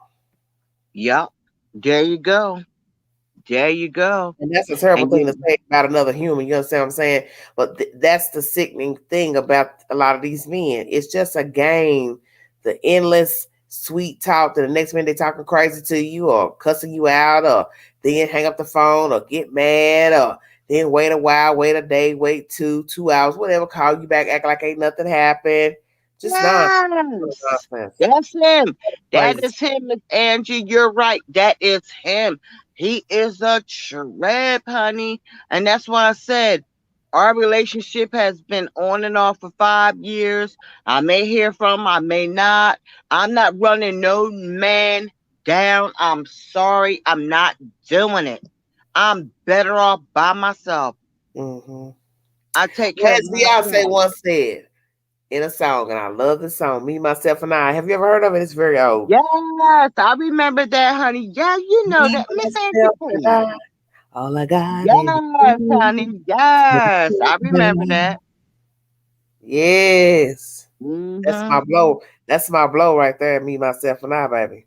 Yep, there you go. There you go. And that's a terrible thing to say about another human. You understand what I'm saying? But that's the sickening thing about a lot of these men. It's just a game. The endless sweet talk. To the next minute they talking crazy to you or cussing you out, or then hang up the phone or get mad, or then wait a while, wait a day, wait 2 hours, whatever. Call you back, act like ain't nothing happened. Just nonsense. That's him. That is him, Miss Angie. You're right. That is him. He is a trap, honey. And that's why I said our relationship has been on and off for 5 years. I may hear from him, I may not. I'm not running no man down. I'm sorry. I'm not doing it. I'm better off by myself. I take care of myself. As Beyonce once said in a song, and I love the song, Me, Myself, and I. Have you ever heard of it? It's very old. Yes, I remember that, honey. Yeah, you know that. Miss Angie. All I got. Yes, honey. Yes, I remember that. Yes. That's my blow. That's my blow right there. Me, Myself, and I, baby.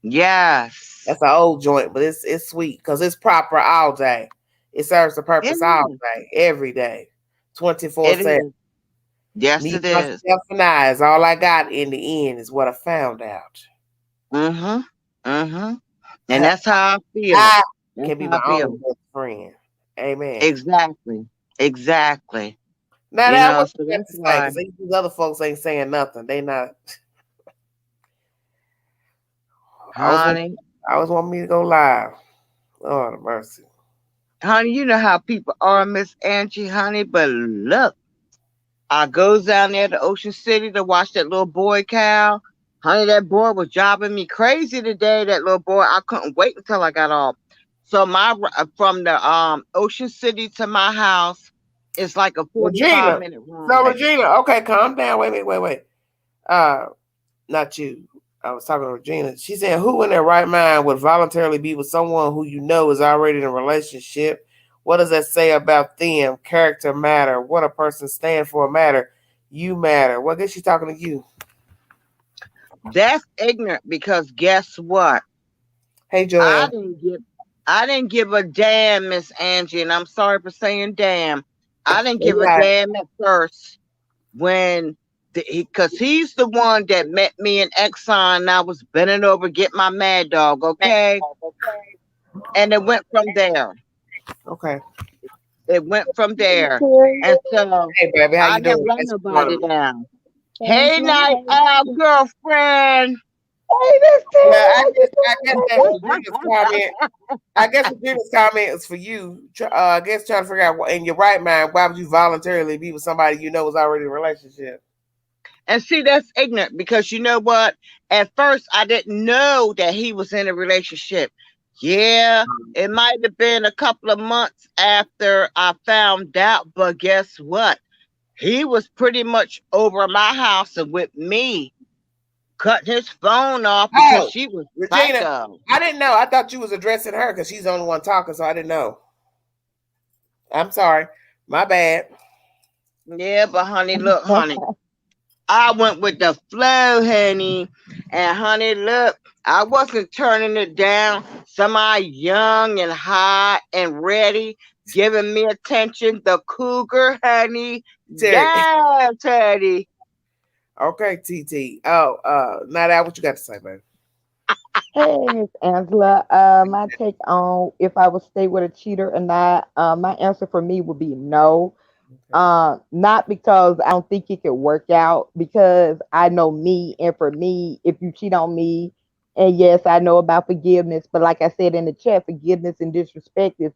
Yes. That's an old joint, but it's sweet because it's proper all day. It serves the purpose all day, every day, 24/7. Yes, Me, it is. Myself, and I is all I got in the end, is what I found out. And that's how I feel. I can be my own best friend. Amen. Exactly. Now that what you have to say, because these other folks ain't saying nothing. They not. Honey. I always want me to go live. Lord mercy. Honey, you know how people are, Miss Angie, honey, but look. I goes down there to Ocean City to watch that little boy cow. Honey, that boy was driving me crazy today. That little boy, I couldn't wait until I got off. So from the Ocean City to my house, it's like a 45-minute ride. So Regina, okay, calm down. Wait. Not you. I was talking to Regina. She said, "Who in their right mind would voluntarily be with someone who you know is already in a relationship? What does that say about them? Character matter. What a person stands for matter. You matter." Well, I guess she's talking to you. That's ignorant because guess what? Hey, Joel. I didn't give a damn, Miss Angie, and I'm sorry for saying damn. I didn't give a damn at first when because he's the one that met me in Exxon and I was bending over to get my mad dog, okay? And it went from there. Okay. It went from there. And so hey, baby, how I you doing? Let nobody down. Hey, night owl girlfriend. I guess Regina's comment is for you. I guess trying to figure out, in your right mind, why would you voluntarily be with somebody you know is already in a relationship? And see, that's ignorant because you know what? At first, I didn't know that he was in a relationship. Yeah, it might have been a couple of months after I found out, but guess what? He was pretty much over my house and with me, cut his phone off because she was Regina, psycho. I didn't know. I thought you was addressing her because she's the only one talking, so I didn't know. I'm sorry. My bad. Yeah, but honey, look, honey. I went with the flow, honey. And honey, look, I wasn't turning it down. Somebody young and hot and ready, giving me attention. The cougar, honey. Terry. Yes, honey. Okay, TT. Oh, now that what you got to say, baby? Hey, Miss Angela. My take on if I would stay with a cheater or not. My answer for me would be no. Okay. Not because I don't think it could work out, because I know me, and for me, if you cheat on me, and yes, I know about forgiveness, but like I said in the chat, forgiveness and disrespect is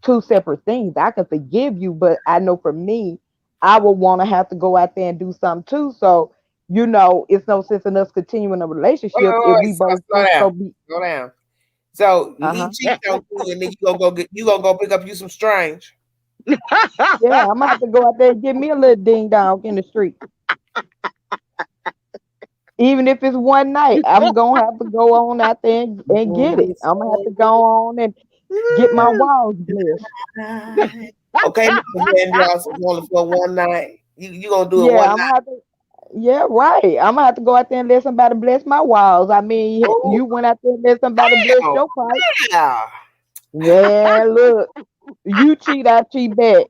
two separate things. I can forgive you, but I know for me, I would want to have to go out there and do something too. So, it's no sense in us continuing a Wait, relationship wait, if wait. we both Slow just down. go be. Slow down. So he Uh-huh. cheated on you, and then you gonna go pick up you some strange. Yeah, I'm gonna have to go out there and get me a little ding dong in the street. Even if it's one night, I'm gonna have to go on out there You and gonna get it. get I'm gonna have to some go on and get my walls blessed. night. Okay, then y'all so only for one night. You gonna do it one Yeah, I'm night. gonna have to. Yeah, right. I'm gonna have to go out there and let somebody bless my walls. I mean, Oh, you went out there and let somebody bless damn. your pipe. Yeah. Yeah, look, you cheat, I cheat back.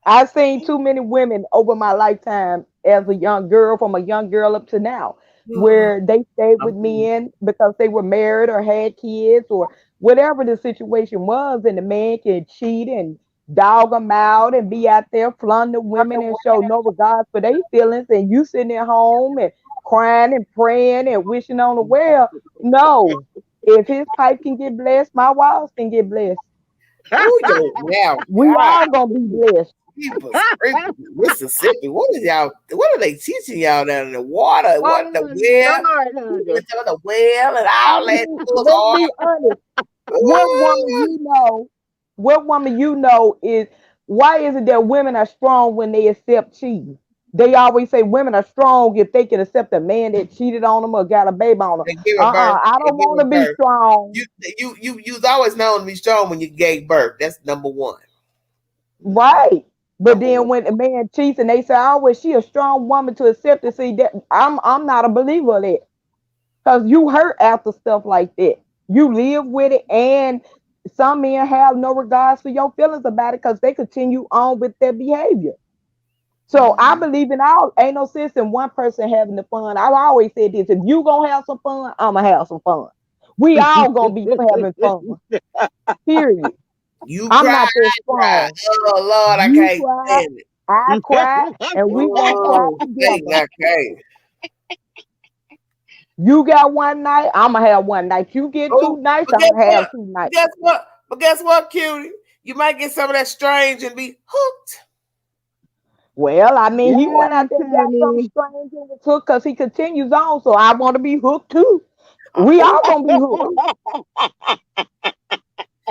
I've seen too many women over my lifetime as a young girl, from a young girl up to now, where they stayed with men because they were married or had kids or whatever the situation was, and the man can cheat and dog them out and be out there flaunting the women and show no regard for their feelings, and you sitting at home and crying and praying and wishing on the well. No, if his pipe can get blessed, my walls can get blessed. Oh, yo, now, We God, all gonna be blessed. people screaming. Mississippi. What is y'all? What are they teaching y'all down in the water? Oh, What the well? Lord, You honey. went to the well and I all that mean, was let's hard. be honest. What woman you know? What woman you know is why is it that women are strong when they accept cheating? They always say women are strong if they can accept a man that cheated on them or got a baby on them. And give her birth. I And don't give want her to be birth. strong, You was always known to be strong when you gave birth. That's number one. right? But Number then one. when a man cheats and they say, "Oh, well, she a strong woman to accept it," see that I'm not a believer of that. Because you hurt after stuff like that. You live with it, and some men have no regards for your feelings about it because they continue on with their behavior. So I believe in all. Ain't no sense in one person having the fun. I've always said this: if you gonna have some fun, I'ma have some fun. We all gonna be having fun. Period. You I'm cry, not that I cry. strong. Oh Lord, I You can't cry, stand it. I cry, and we gonna cry Oh, dang, together. I can't. You got one night, I'ma have one night. You get Oh, 2 nights, but guess I'ma have what? 2 nights. Guess what? But guess what, cutie? You might get some of that strange and be hooked. Well, I mean, he went Yes, out there and got something honey. strange in the hook because he continues on. So I want to be hooked too. We Oh, all gonna be hooked. oh,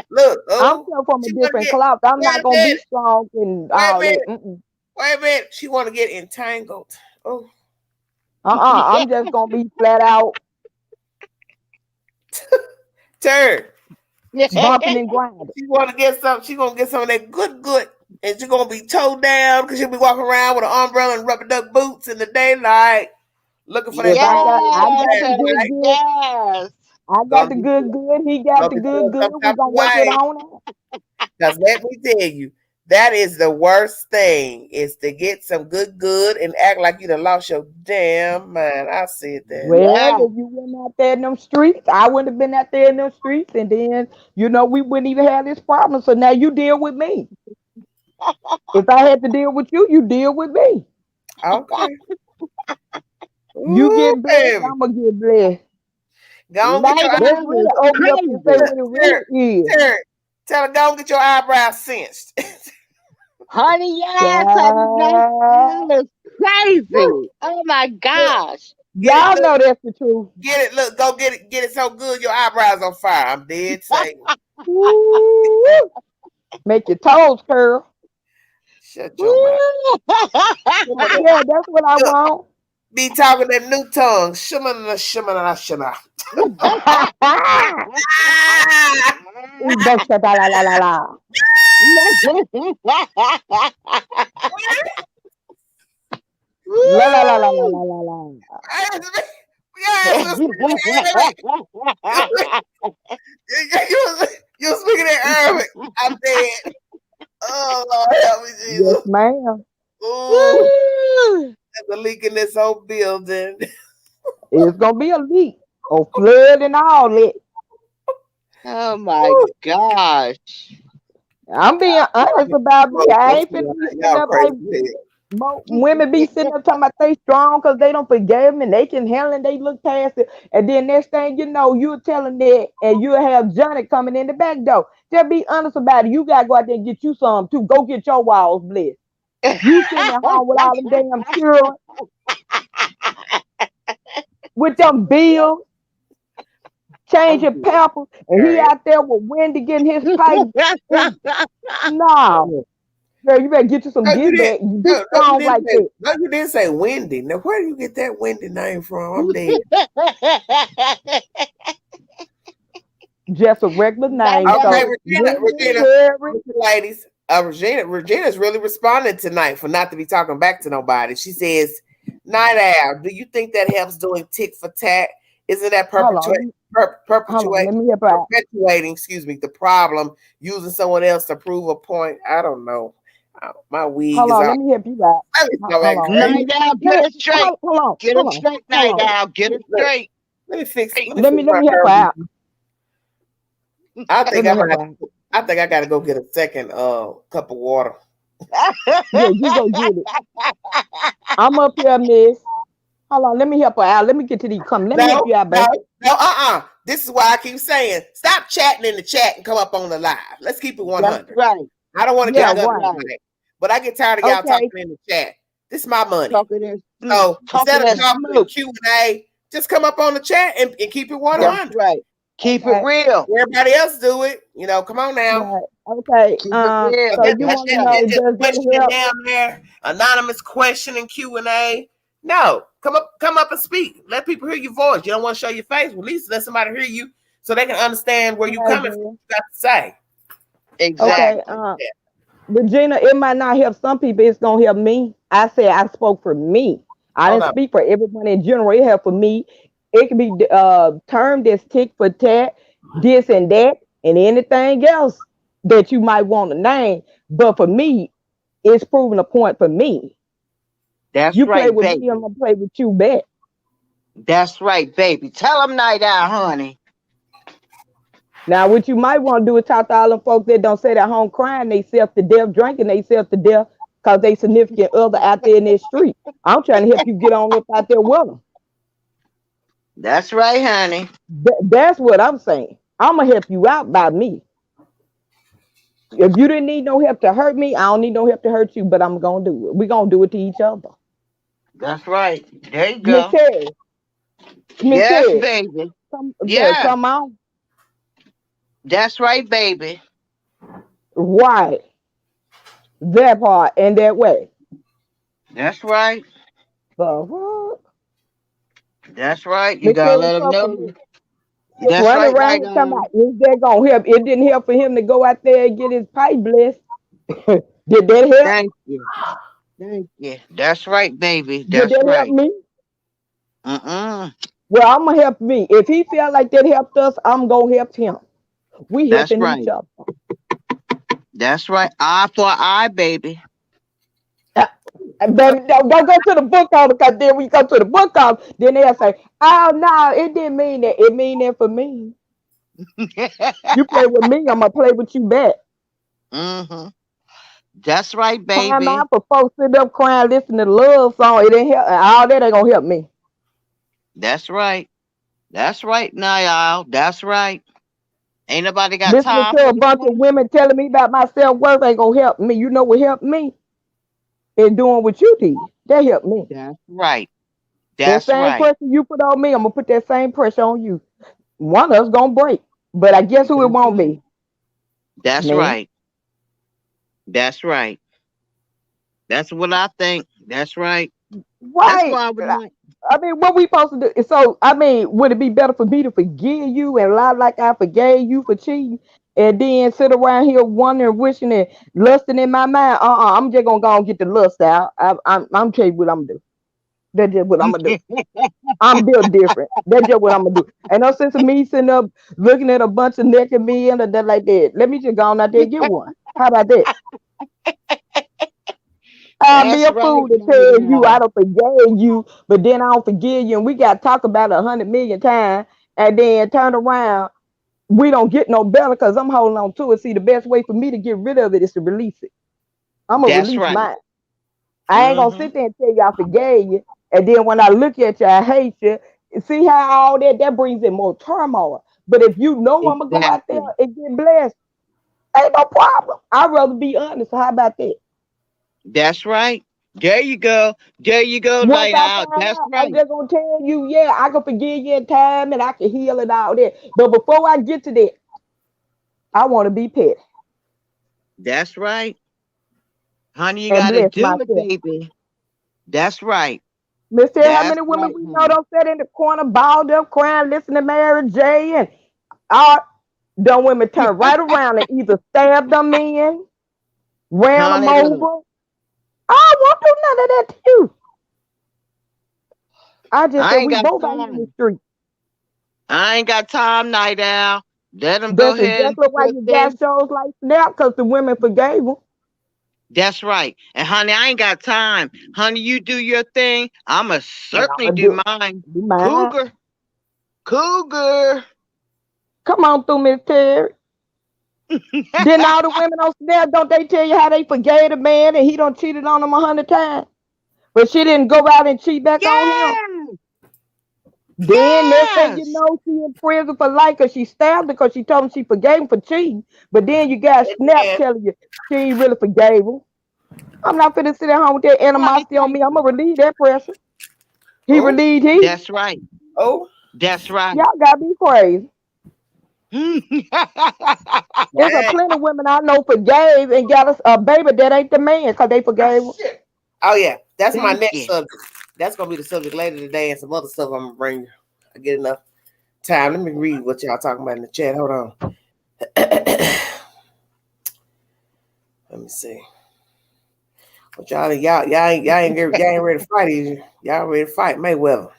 look, I'm oh, still from a she want to different get. cloth. I'm Wait not a gonna be minute. strong and Wait a all that. minute. Wait a minute. She want to get entangled. Oh, I'm just gonna be flat out turn. bumping and grinding. She want to get some. She gonna get some of that good, and she gonna be towed down because she'll be walking around with an umbrella and rubber duck boots in the daylight, looking for that If good, I Yes, got the honey. good, right? good, Yes. I got Gonna the be good. He got gonna the be doing good. some We type of gonna work it way. on out. Because let me tell you, that is the worst thing is to get some good and act like you done lost your damn mind. I said that. Well, Yeah. if you went out there in them streets, I wouldn't have been out there in them streets, and then we wouldn't even have this problem. So now you deal with me. If I had to deal with you, you deal with me. Okay. You Ooh, get blessed, baby. I'm gonna get blessed. Go on, get your Right Let's now really is open up and say crazy. what it Terry, really is. Terry, tell her, go and get your eyebrows cinched. Honey, yes, honey. Child. That is Woo. crazy. Oh my Look, gosh. get it, Y'all look, know that's the truth. get it, look, go get it so good your eyebrows on fire. I'm dead saying. Woo! Make your toes curl. Shut your mouth. Some of Yeah, that's what I look, want. be talking that new tongue. Shimana, shimana, shimana. Ah! La la la la la Woo! la la la. Yes, you was speaking Arabic. You was speaking in Arabic. I'm dead. Oh Lord, help me, Yes, Jesus. ma'am. Ooh, Woo! there's a leak in this whole building. It's gonna be a leak or flood and all that. Oh my gosh. I'm being honest about me. I ain't finna be sitting Y'all up crazy like as hell. women be sitting up talking about they strong because they don't forgive me and they can handle it, they look past it. And then next thing you know, you're telling that and you'll have Johnny coming in the back door. Just be honest about it. You gotta go out there and get you some too. Go get your walls blessed. You sitting at home with all them damn children, with them bills, I'm changing good. peppers, and he Alright. out there with Wendy getting his pipe. No, girl, you better get you some No, you get didn't. back. You be No, you strong didn't like say. that. No, you didn't say Wendy. Now, where do you get that Wendy name from? I'm dead. Just a regular Not name. that Okay, So Regina, Wendy, Regina, Harry, listen, ladies. Regina's really responding tonight for not to be talking back to nobody. She says, "Night owl, do you think that helps doing tick for tat? Isn't that hold on, hold on, let me help her out. perpetuating, excuse me, the problem using someone else to prove a point? I don't know. My wig Hold is on, all. let me help you out. Hold on, let me Night Owl, let get it straight. hold on, Get hold it on, straight, hold Night on. Owl. Get it Look, straight. let me fix Let my me help her hair. out. I Let think me I'm help gonna. her out. I think I gotta go get a second cup of water. Yeah, you go get it. I'm up here, miss. Hold on, let me help her out. Let me get to these. Come, let me help No, you out, no, baby. no, This is why I keep saying stop chatting in the chat and come up on the live. Let's keep it That's 100. right. I don't want to get Yeah, That's guppy right. right. tonight, but I get tired of y'all talking Okay. in the chat. This is my money. Talking that So talking instead of that talking in smoke. Q&A, just come up on the chat and keep it That's 100. right. Keep it Okay. real. Everybody else do it. Come on now. Right. Okay. Keep it real. So you That, That's want to that, right. know that, that does that question help? down there, anonymous question and Q&A. No, come up and speak. Let people hear your voice. You don't want to show your face. Well, at least let somebody hear you so they can understand where you Okay, coming from. What girl. you got to say. So Okay. Exactly. Regina, it might not help some people. It's gonna help me. I said I spoke for me. I hold didn't up. speak for everyone in general. It helped for me. It can be termed as tick for tat, this and that, and anything else that you might want to name. But for me, it's proving a point for me. That's You play right, with me, I'm baby. gonna play with you back. That's right, baby. Tell them Night Owl, honey. Now, what you might want to do is talk to all them folks that don't sit at home crying themselves to death, drinking themselves to death because they significant other out there in the street. I'm trying to help you get on up out there with them. That's right, honey. That's what I'm saying. I'm gonna help you out by me. If you didn't need no help to hurt me, I don't need no help to hurt you. But I'm gonna do it. We're gonna do it to each other. That's right. There you Miss go. Terry, Miss Yes, Terry, baby. come, yeah, Yeah. come on. That's right, baby. Right, that part and that way. That's right. The what? That's right. You Miss gotta Terry, let them talk to know. me. Just That's running right, around Night here talking Owl. about is that gonna help? It didn't help for him to go out there and get his pipe blessed. Did that help? Thank you. Thank you. That's right, baby. Did That's that help right. me? Mm-mm. Well, I'm gonna help me. If he felt like that helped us, I'm gonna help him. We That's helping each right. other. That's right. Eye for eye, baby. Uh, Baby, don't go to the book on because then when you go to the book on, then they'll say, "Oh no, it didn't mean that. It mean that for me. You play with me, I'm gonna play with you back." Mm-hmm. That's right, Time baby. out for folks sitting up crying, listening to love song. It ain't help. All that ain't gonna help me. That's right. That's right, Niall. That's right. Ain't nobody got Listening time to for a the bunch of foolishness. women telling me about my self worth ain't gonna help me. You know what helped me? In doing what you did. That helped me. That's right. That That's same right. pressure you put on me, I'm gonna put that same pressure on you. One of us gonna break. But I guess who it That's won't right. be? That's Me. right. That's right. That's what I think. That's right. That's Right. why I would like. I mean, what we supposed to do? So, I mean, would it be better for me to forgive you and lie like I forgave you for cheating, and then sit around here wondering, wishing, and lusting in my mind? I'm just gonna go and get the lust out. I'm tell you what I'm gonna do. That's just what I'm gonna do. I'm built different. That's just what I'm gonna do. And no sense of me sitting up looking at a bunch of naked men or that like that. Let me just go on out there and get one. How about that? I'll be That's a right. fool to tell you I don't forgive you, but then I don't forgive you, and we got to talk about it 100 million times, and then turn around. We don't get no better because I'm holding on to it. See, the best way for me to get rid of it is to release it. I'm gonna That's release right. mine. I ain't gonna sit there and tell you I forgave you, and then when I look at you, I hate you. See how all that brings in more turmoil. But if you know I'm gonna go out there Exactly. and get blessed, ain't no problem. I'd rather be honest. How about that? That's right. There you go. There you go, Once light I out. find That's out, I'm right. just gonna tell you, yeah, I can forgive you in time and I can heal it all that. But before I get to that, I want to be petty That's right. Honey, you and gotta bless do it, myself. baby. That's right. Miss Terry, how That's many women right, we know honey. don't sit in the corner, balled up, crying, listen to Mary J. And all them women turn right around and either stab them in, ran them Honey, look. over. I won't do none of that to you. I just I said ain't we got both out here in the time. street. I ain't got time, night owl. Let them go That's ahead and exactly do why their you got thing. shows like Snap, because the women forgave them. That's right. And honey, I ain't got time. Honey, you do your thing. I'ma And certainly I'm gonna do do mine. do mine. Cougar. Cougar. Come on through, Miss Terry. Then all the women on Snap, don't they tell you how they forgave the man and he done cheated on them 100 times? But she didn't go out and cheat back on him. Yes. Then next thing you Yes. know, she in prison for life because she stabbed her because she told him she forgave him for cheating. But then you got Snap And telling you she ain't really forgave him. I'm not finna sit at home with that Honey, animosity on thank me. I'm you. gonna relieve that pressure. He oh, relieved he. That's right. oh, That's right. Y'all gotta be crazy. That's There's a dang. plenty of women I know forgave and got a baby that ain't the man because they forgave him. Oh yeah, that's my it. next subject. That's gonna be the subject later today, and some other stuff I'm gonna bring you. I get enough time. Let me read what y'all talking about in the chat. Hold on. Let me see. But y'all ain't ready to fight either. Y'all ready to fight Mayweather?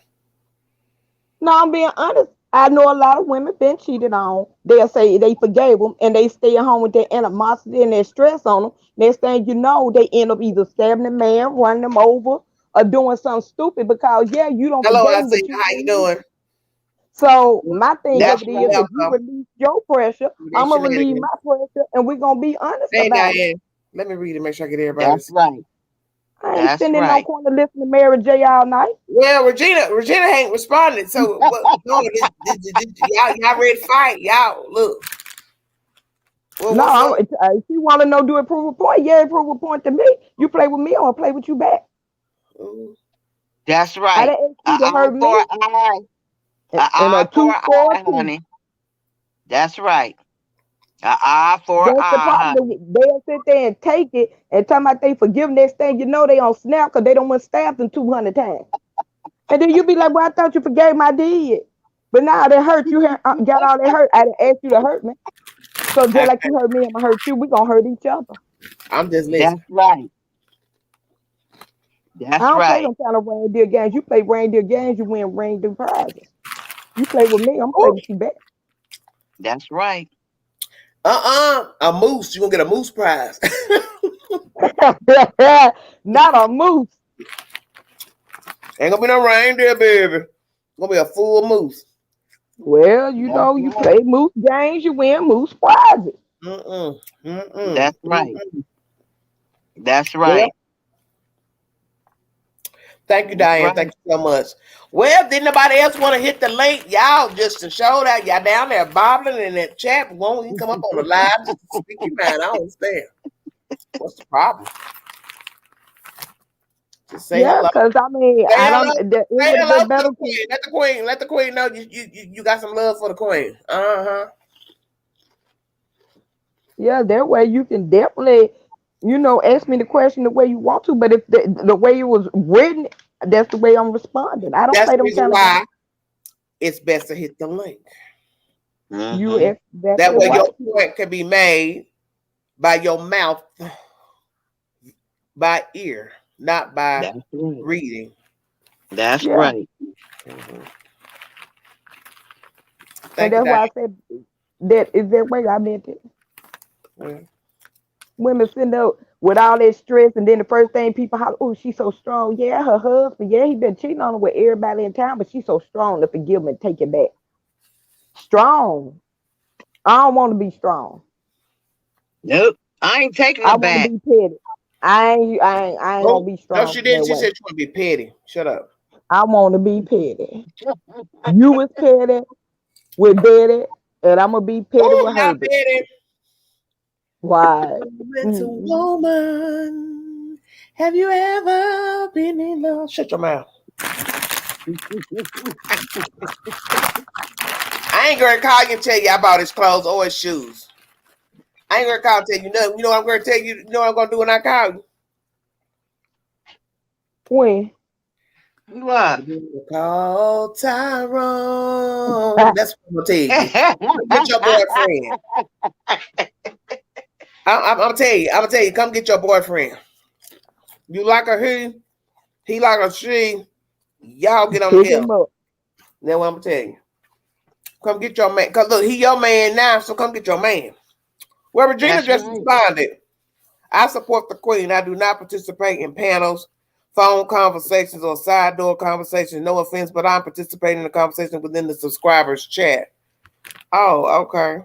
No, I'm being honest. I know a lot of women been cheated on. They'll say they forgave them and they stay at home with their animosity and their stress on them. Next thing you know, they end up either stabbing the man, running them over, or doing something stupid because yeah, you don't Hello, forgave I them, see. but you How you release. doing? So my thing of That's it is, right. if you Welcome. release your pressure, They I'm gonna relieve shenanigans. my pressure, and we're gonna be honest Hey about it. Diane, let me read it. Make sure I get That's everybody's. right. I ain't That's sitting in no right. corner listening to Mary J all night. Well, Regina ain't responded. So what? No, y'all ready to fight? Y'all look. Well, No, what's up? if you want to know, do it prove a point? Yeah, it prove a point to me. You play with me, I'm gonna play with you back. Ooh, That's I right. didn't ask An you to eye hurt for me, an eye. An and a eye for tooth an for a eye, tooth. honey. That's right. An eye for an That's the eye, problem. honey. They'll sit there and take it and talk about they forgive. Next thing you know, they on Snap because they don't want stabbed them 200 times. And then you be like, well, I thought you forgave my deed. But now they hurt you, got all that hurt. I didn't ask you to hurt me. So just I, like you hurt me, I'm gonna hurt you. We gonna hurt each other. I'm just That's listening. right. I That's don't play right. them kind of reindeer games. You play reindeer games, you win reindeer prizes. You play with me, I'm play Oh, with you back. That's right. a moose. You gonna get a moose prize? Not a moose. Ain't gonna be no reindeer, baby. It's gonna be a full moose. Well, That's you right. play moose games, you win moose prizes. Mm-mm. Mm-mm. That's right. Mm-mm. That's Well, right. thank you, That's Diane. right. Thank you so much. Well, did nobody else want to hit the link? Y'all just to show that y'all down there bobbling in that chat. Won't even come up on the live just to speak your mind. I don't understand. What's the problem? Just say Yeah, hello. because I mean, Say I hello. don't. It Say would have hello been to better the to. queen. Let the queen know you got some love for the queen. Uh-huh. Yeah, that way you can definitely, ask me the question the way you want to. But if the way it was written, that's the way I'm responding. I don't That's play the them reason kind of why games. it's best to hit the link. You Mm-hmm. That exactly way your right. point can be made by your mouth, by ear, not by That's right. reading. That's right. Mm-hmm. And that's why I said that is that way I meant it. Mm-hmm. Women sitting up with all that stress, and then the first thing people holler, oh, she's so strong. Yeah, her husband, yeah, he been cheating on her with everybody in town, but she's so strong to forgive him and take it back. Strong. I don't want to be strong. Nope. I ain't taking I it want to back. be petty. I ain't gonna be No, strong she in that didn't. She way. said she want to be petty. Shut up. I want to be petty. You was petty with Daddy, and I'm gonna be petty Oh, with not Herbert. petty. Why? Little woman, have you ever been in love? Shut your mouth. I ain't gonna call you and tell you I bought his clothes or his shoes. I ain't gonna call and tell you nothing. You know what I'm gonna tell you? You know what I'm gonna do when I call you? When? What? Call Tyrone. That's what I'm gonna tell you. Get your boyfriend. I'm gonna tell you. I'm gonna tell you. Come get your boyfriend. You like a he like a she. Y'all get on Pick together. him up. That's what I'm gonna tell you. Come get your man. Cause look, he your man now, so come get your man. Well, Regina That's just right. responded. I support the queen. I do not participate in panels, phone conversations, or side door conversations. No offense, but I'm participating in the conversation within the subscribers chat. Oh, okay.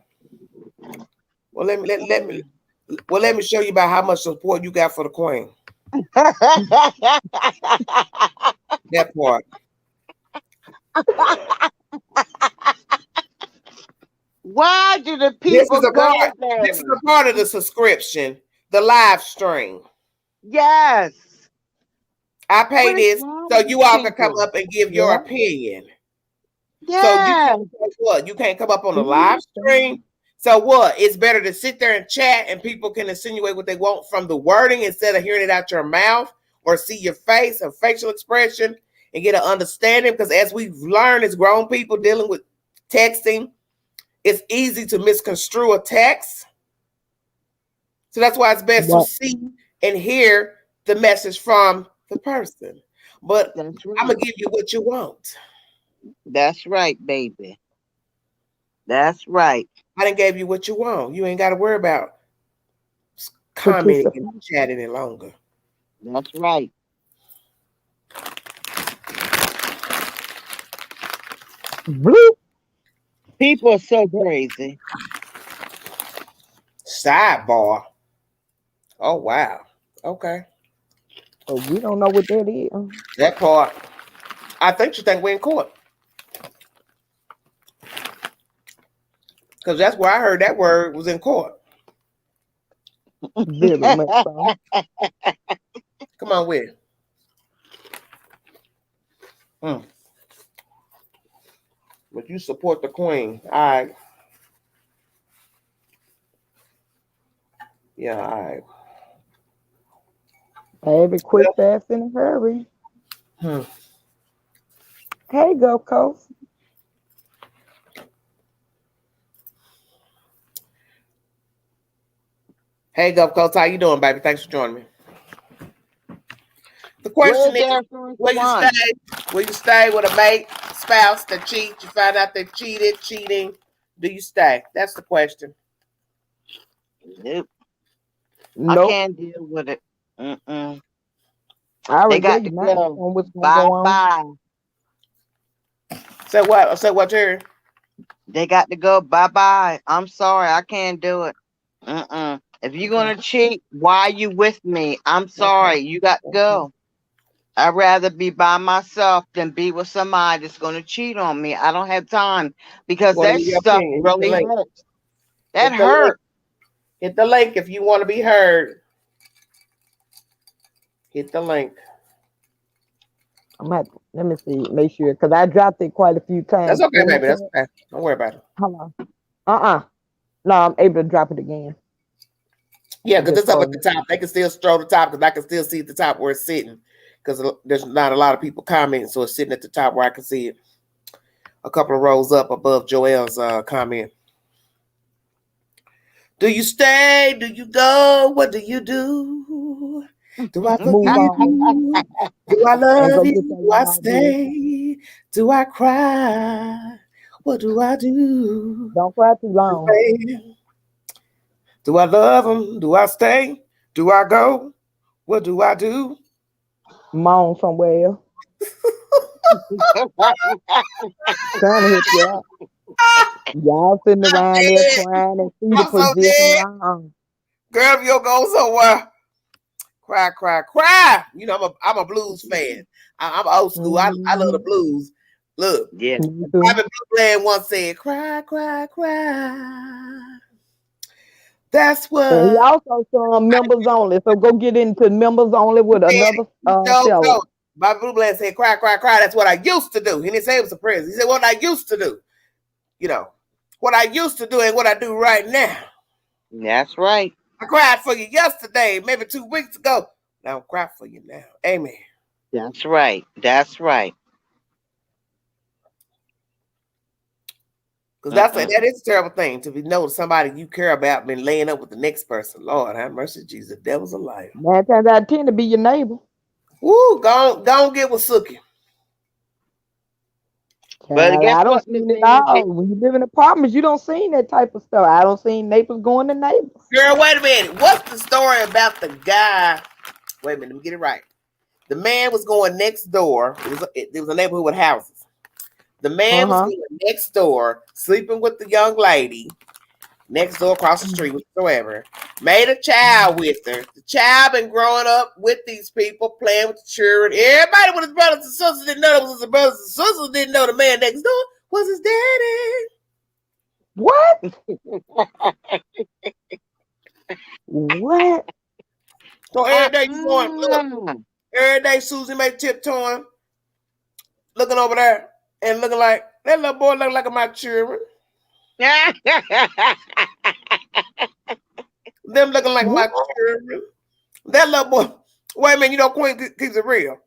Well, let me show you about how much support you got for the queen. That part. Why do the This people is a go part. there? This is a part of the subscription, the live stream. Yes. I pay What is this wrong so with you these all can come people? up and give your Yeah. opinion. So you Yeah. can't, what? You can't come up on the live stream. So what? It's better to sit there and chat, and people can insinuate what they want from the wording instead of hearing it out your mouth or see your face or facial expression and get an understanding. Because as we've learned as grown people dealing with texting, it's easy to misconstrue a text. So that's why it's best to see and hear the message from the person. But That's right. I'm gonna give you what you want. That's right, baby. That's right. I done gave you what you want. You ain't got to worry about commenting and chatting it longer. That's right. Bloop. People are so crazy. Sidebar. Oh wow. Okay. Oh, we don't know what that is. That part. I think you think we're in court. Because that's where I heard that word was in court. Very much so. Come on with it. But you support the queen. All right. Yeah, all right. Baby, quick, fast, in a hurry. Hey, Gulf Coast. Hey, Gulf Coast, how you doing, baby? Thanks for joining me. The question is, will you stay? Will you stay with a mate, spouse that cheat? You find out they cheating. Do you stay? That's the question. Nope. Nope. I can't deal with it. I already got to go. On what's bye bye. Say what? Say what, Terry? They got to go. Bye bye. I'm sorry. I can't do it. If you're gonna cheat, why are you with me? I'm sorry. You got to go. I'd rather be by myself than be with somebody that's gonna cheat on me. I don't have time because that stuff really hurts. That hurt. Hit the link if you want to be heard. Hit the link. Let me see, make sure, because I dropped it quite a few times. That's okay, baby. That's okay. Don't worry about it. Hold on. No, I'm able to drop it again. Yeah, because it's up at the top. They can still scroll the top because I can still see at the top where it's sitting. Because there's not a lot of people commenting, so it's sitting at the top where I can see it. A couple of rows up above Joelle's comment. Do you stay? Do you go? What do you do? Do I Move forgive on you? Do I and love go get you? that Do I wild business. stay? Do I cry? What do I do? Don't cry too long. Do I love him? Do I stay? Do I go? What do I do? Moan somewhere else. Trying to help you out. Y'all sitting I'm around there dead. crying and see the I'm so position. dead. Girl, if you'll go somewhere, cry, cry, cry. You know, I'm a blues fan. I'm old school. I love the blues. Look, Yeah. Private Blue Bland once said, cry, cry, cry. That's what. And he also sung members only. So go get into members only with another fellow. Bobby Blue Bland said, cry, cry, cry. That's what I used to do. He didn't say it was a prayer. He said, what I used to do. You know, what I used to do and what I do right now. That's right. I cried for you yesterday, maybe 2 weeks ago. Now I'm crying for you now. Amen. That's right. That's right. Because that is a terrible thing to know somebody you care about been laying up with the next person. Lord, have mercy, Jesus. The devil's a liar. 9 times out of 10 to be your neighbor. Woo, go on get with Suki. But guess I don't what, see Miss it all. When you live in apartments, you don't see that type of stuff. I don't see neighbors going to neighbors. Girl, wait a minute. What's the story about the guy? Wait a minute, let me get it right. The man was going next door. It was a neighborhood with houses. The man was going next door, sleeping with the young lady next door across the street, whatsoever. Made a child with her. The child been growing up with these people, playing with the children. Everybody with his brothers and sisters didn't know it was his brothers and sisters. Didn't know the man next door was his daddy. What? What? So every day you going, look, every day Susie Mae tiptoeing, looking over there and looking like, that little boy look like my children. Them looking like my children. That little boy, wait a minute, you know Queen keeps it real.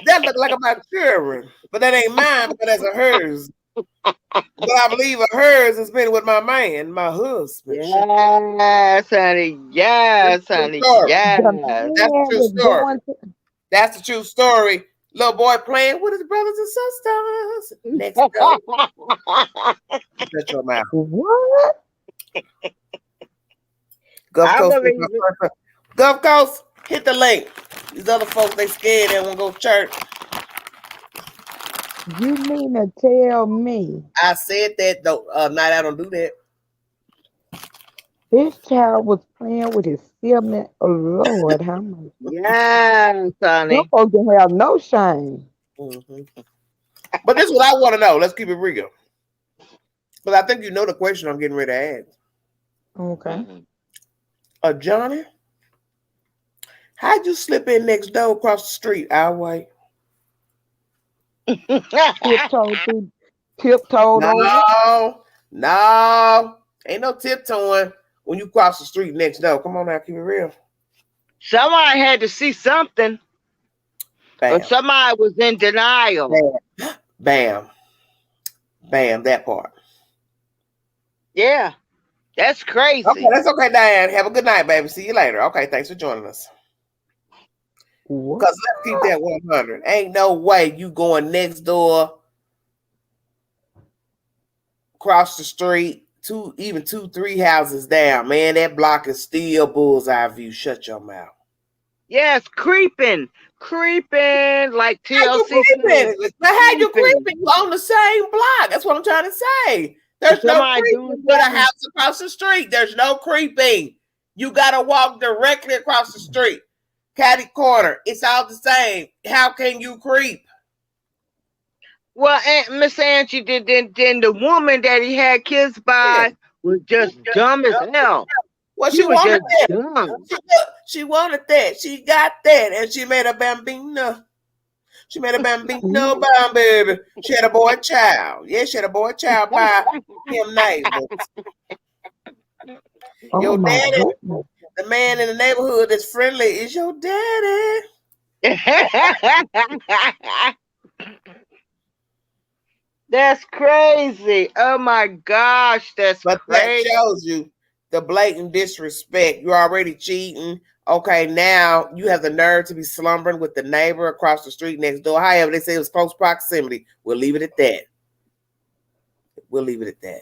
That look like my children, but that ain't mine because that's a hers. But I believe a hers has been with my man, my husband. Yes, honey. Yes, honey. Yes. That's the true story. That's the true story. Little boy playing with his brothers and sisters. Next door. Shut your mouth. What? Gulf Coast, hit the link. These other folks, they scared they won't go to church. You mean to tell me? I said that though. Night I don't do that. This child was playing with his sibling. Oh Lord, how much? Yes, honey. Some folks don't have no shame. But this is what I want to know. Let's keep it real. But I think you know the question I'm getting ready to ask. Okay. Johnny, how'd you slip in next door across the street our way? Tiptoed over. No. Ain't no tiptoeing when you cross the street next door. Come on now, keep it real. Somebody had to see something. Bam. Or somebody was in denial. Bam, that part. Yeah. That's crazy. Okay, that's okay, Diane. Have a good night, baby. See you later. Okay, thanks for joining us. Because let's keep that 100. Ain't no way you going next door, across the street, even 2-3 houses down. Man, that block is still bullseye view. Shut your mouth. Yes, creeping like TLC. How you creeping? You on the same block? That's what I'm trying to say. There's no creeping for the house across the street. There's no creeping. You gotta walk directly across the street. Catty corner. It's all the same. How can you creep? Well, Miss Angie, then the woman that he had kids by was just dumb as hell. Well, she wanted that. She wanted that. She got that, and she made a bambino. She made a bambino bomb, baby. She had a boy child. Yeah, she had a boy child by him neighbors. Your daddy, the man in the neighborhood that's friendly, is your daddy. That's crazy. Oh my gosh, that's crazy. That shows you the blatant disrespect. You're already cheating, Okay, now you have the nerve to be slumbering with the neighbor across the street next door. However, they say it was close proximity. We'll leave it at that. We'll leave it at that.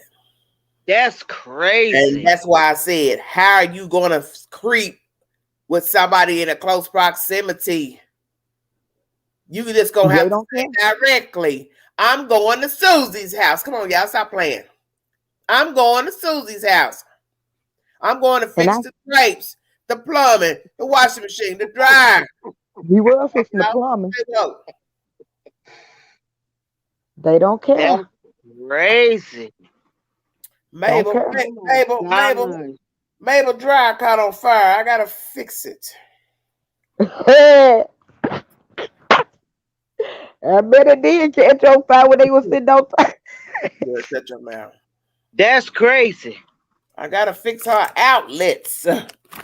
That's crazy. And that's why I said, how are you going to creep with somebody in a close proximity? You just going to have to say directly, I'm going to Susie's house. Come on, y'all, stop playing. I'm going to Susie's house. I'm going to fix the drapes, the plumbing, the washing machine, the dryer. We were fixing the plumbing. They don't care. That's crazy. Mabel, dryer caught on fire. I gotta fix it. I bet it did catch on fire when they were sitting on fire. Shut your mouth. That's crazy. I gotta fix her outlets.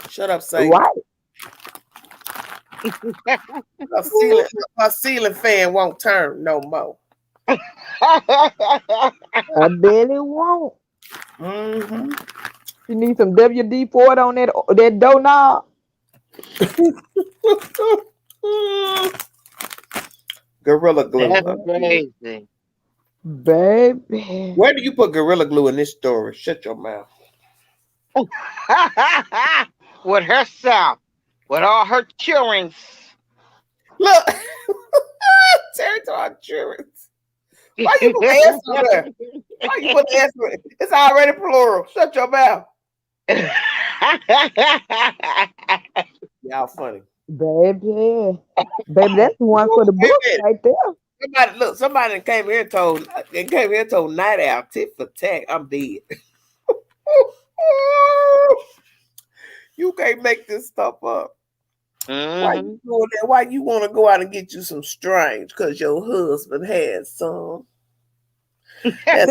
Shut up, Satan. Right. Her ceiling fan won't turn no more. I bet it won't. Mm-hmm. You need some WD-40 on that doorknob. Gorilla glue. That's crazy. Baby. Where do you put Gorilla Glue in this story? Shut your mouth. With herself. With all her children. Look. Territory children. Why you put the S on there? Why you put the S on it? It's already plural. Shut your mouth. Y'all funny. Baby, that's the one for the book right there. Somebody came here and told Night Owl tit for tat. I'm dead. You can't make this stuff up. Mm-hmm. Why you doing that? Why you want to go out and get you some strange? Because your husband had some. That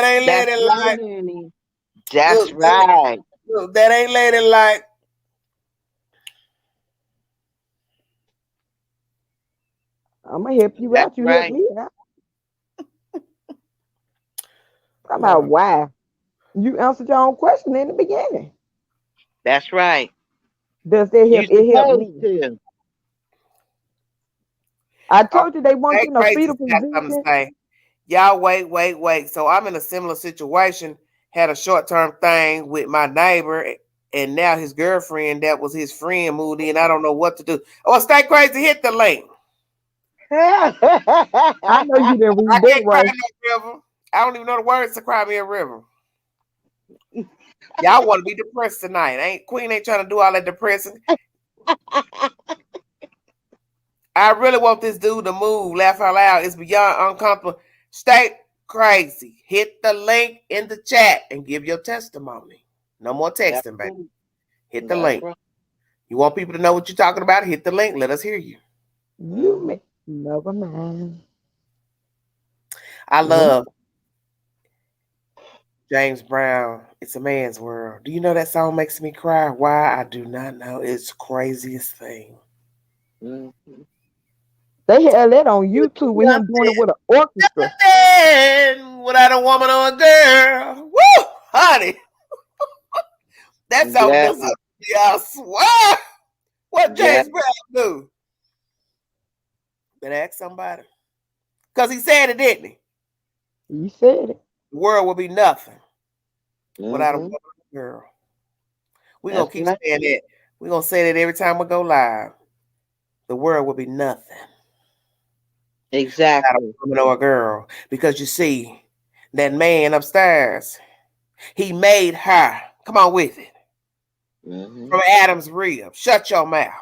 ain't ladylike. That's right. Look, that ain't ladylike. I'm gonna help you out. You help me out. How about why? You answered your own question in the beginning. That's right. Does that help? It help me too. I told you they want you in a fetal position. Y'all wait. So I'm in a similar situation. Had a short-term thing with my neighbor, and now his girlfriend, that was his friend, moved in. I don't know what to do. Oh, stay crazy. Hit the link. I know you didn't read that right. I don't even know the words to Cry Me a River. Y'all want to be depressed tonight. Queen ain't trying to do all that depressing. I really want this dude to move. Laugh out loud. It's beyond uncomfortable. Stay crazy. Hit the link in the chat and give your testimony. No more texting, baby. Hit the link. You want people to know what you're talking about? Hit the link. Let us hear you. You may never mind. I love James Brown. It's a man's world. Do you know that song makes me cry? Why? I do not know. It's the craziest thing. Mm-hmm. They had that on YouTube with him doing it with an orchestra. Without a woman or a girl. Woo, honey. That's all. I swear. What James Brown do? Better ask somebody. Because he said it, didn't he? He said it. The world will be nothing without a woman or a girl. We're going to keep saying that. We're going to say that every time we go live. The world will be nothing. Exactly. Without a woman or a girl. Because you see, that man upstairs, he made her. Come on with it. From Adam's rib. Shut your mouth.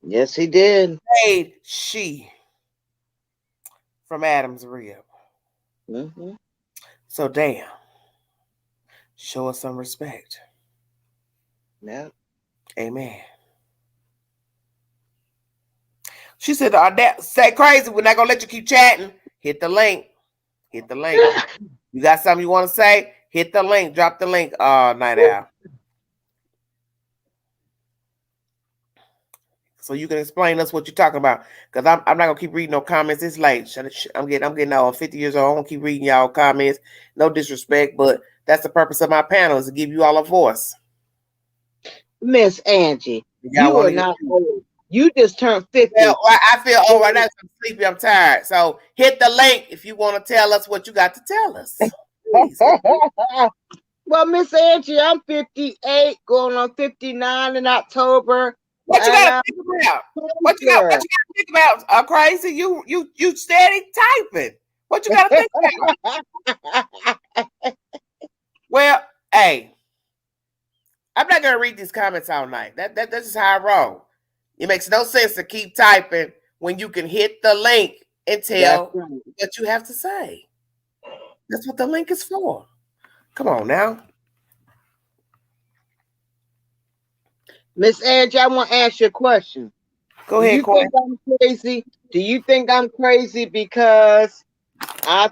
Yes, he did. Made she from Adam's rib. So damn. Show us some respect. Yeah. Amen. She said, stay crazy. We're not going to let you keep chatting. Hit the link. Hit the link. You got something you want to say? Hit the link. Drop the link. Night Owl. So you can explain us what you're talking about. Because I'm not going to keep reading no comments. It's late. I'm getting 50 years old. I won't keep reading y'all comments. No disrespect, but That's the purpose of my panel, is to give you all a voice. Miss Angie, you are not old. You just turned 50. Well, I feel old right now. I'm sleepy. I'm tired. So hit the link if you want to tell us what you got to tell us. Well, Miss Angie, I'm 58, going on 59 in October. What you got to think about? What you got to think about? Crazy, you steady typing. What you got to think about? Well, hey, I'm not gonna read these comments all night. That's just how I roll. It makes no sense to keep typing when you can hit the link and tell what you have to say. That's what the link is for. Come on now. Miss Angie, I want to ask you a question. Go ahead, Corey. Do you think I'm crazy? Do you think I'm crazy because I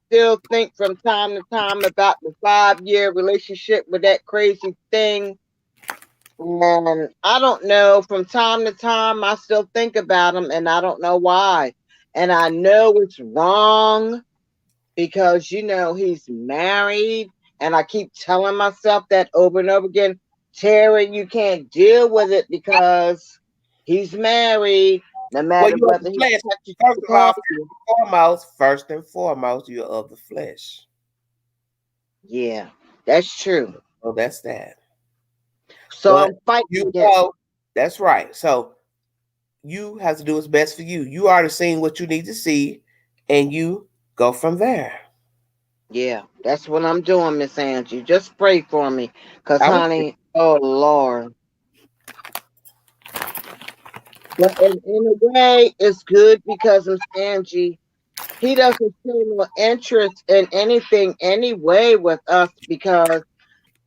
still think from time to time about the 5-year relationship with that crazy thing? And I don't know, from time to time, I still think about him and I don't know why. And I know it's wrong because, you know, he's married. And I keep telling myself that over and over again, Terry, you can't deal with it because he's married. No matter whether he first and foremost, you're of the flesh. Yeah, that's true. Oh, that's that. So I'm fighting. That's right. So you have to do what's best for you. You already seen what you need to see, and you go from there. Yeah, that's what I'm doing, Miss Angie. Just pray for me, cause honey, oh Lord. But in a way, it's good because Miss Angie, he doesn't show no interest in anything anyway with us because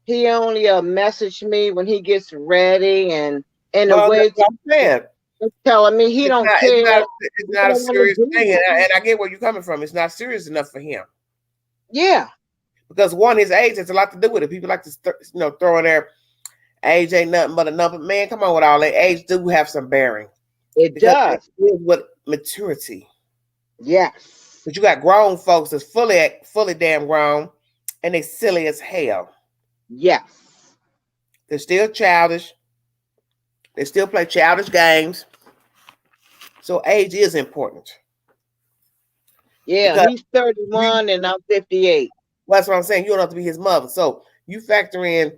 he only messaged me when he gets ready, and in a way, telling me he don't care. It's not a serious thing, and I get where you're coming from. It's not serious enough for him. Yeah, because one, his age has a lot to do with it. People like to throw in there, age ain't nothing but a number. Man, come on with all that. Age do have some bearing. It does. It with maturity. Yes. But you got grown folks that's fully damn grown, and they silly as hell. Yes. They're still childish. They still play childish games. So age is important. Yeah, because he's 31 and I'm 58. Well, that's what I'm saying. You don't have to be his mother. So you factor in,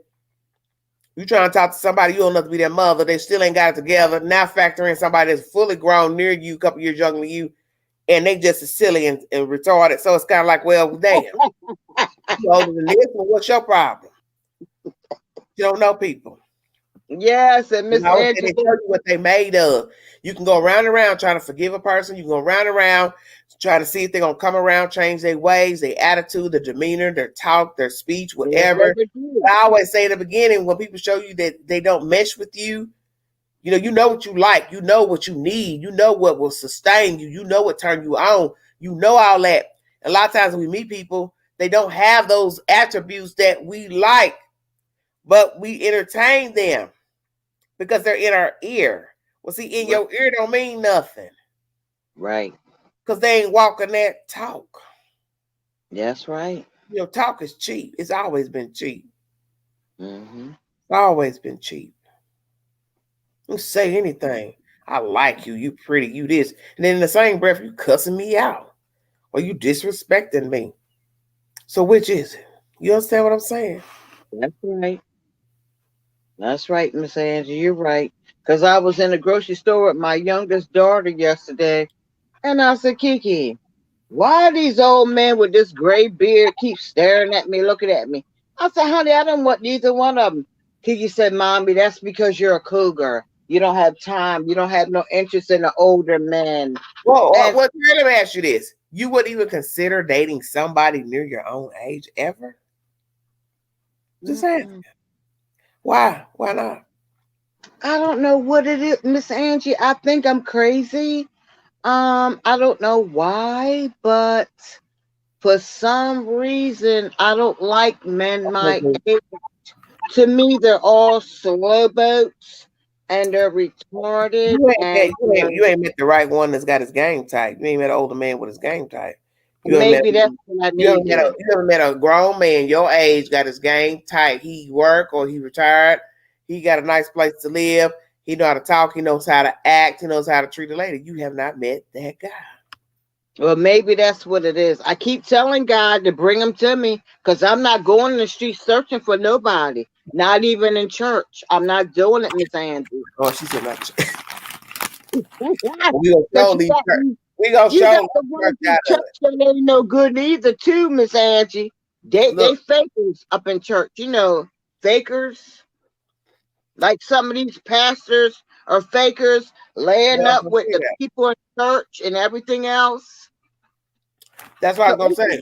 you trying to talk to somebody, you don't have to be their mother. They still ain't got it together. Now factor in somebody that's fully grown near you, a couple years younger than you, and they just as silly and retarded. So it's kind of like, well, damn. You older than this, well, what's your problem? You don't know people. Yes, and Miss Angie, they tell you what they made of. You can go around and around trying to forgive a person. You can go around and around trying to see if they're gonna come around, change their ways, their attitude, their demeanor, their talk, their speech, whatever. I always say in the beginning, when people show you that they don't mesh with you, you know what you like, you know what you need, you know what will sustain you, you know what turn you on, you know all that. A lot of times when we meet people, they don't have those attributes that we like, but we entertain them because they're in our ear. Well, see, in your ear don't mean nothing. Right. Because they ain't walking that talk. That's right. Talk is cheap. It's always been cheap. Mm-hmm. It's always been cheap. You say anything. I like you. You pretty. You this. And then in the same breath, you cussing me out. Or you disrespecting me. So which is it? You understand what I'm saying? That's right. That's right, Miss Angie. You're right. Because I was in the grocery store with my youngest daughter yesterday. And I said, Kiki, why these old men with this gray beard keep staring at me, looking at me? I said, honey, I don't want neither one of them. Kiki said, Mommy, that's because you're a cougar. You don't have time. You don't have no interest in the older men. Well, let me ask you this. You wouldn't even consider dating somebody near your own age ever? Just saying. Why? Why not? I don't know what it is, Miss Angie. I think I'm crazy. I don't know why, but for some reason, I don't like men my age. To me, they're all slow boats and they're retarded. You ain't met the right one that's got his game tight. You ain't met an older man with his game tight. Maybe that's what I need. You ever met a grown man your age, got his game tight. He work or he retired. He got a nice place to live. He know how to talk. He knows how to act. He knows how to treat a lady. You have not met that guy. Well, maybe that's what it is. I keep telling God to bring him to me because I'm not going in the street searching for nobody. Not even in church. I'm not doing it, Miss Angie. Oh, she said not. We gonna show the ones in church that ain't no good either, too, Miss Angie. They fakers up in church, fakers. Like some of these pastors are fakers, laying up with the people in church and everything else. That's what I was gonna say.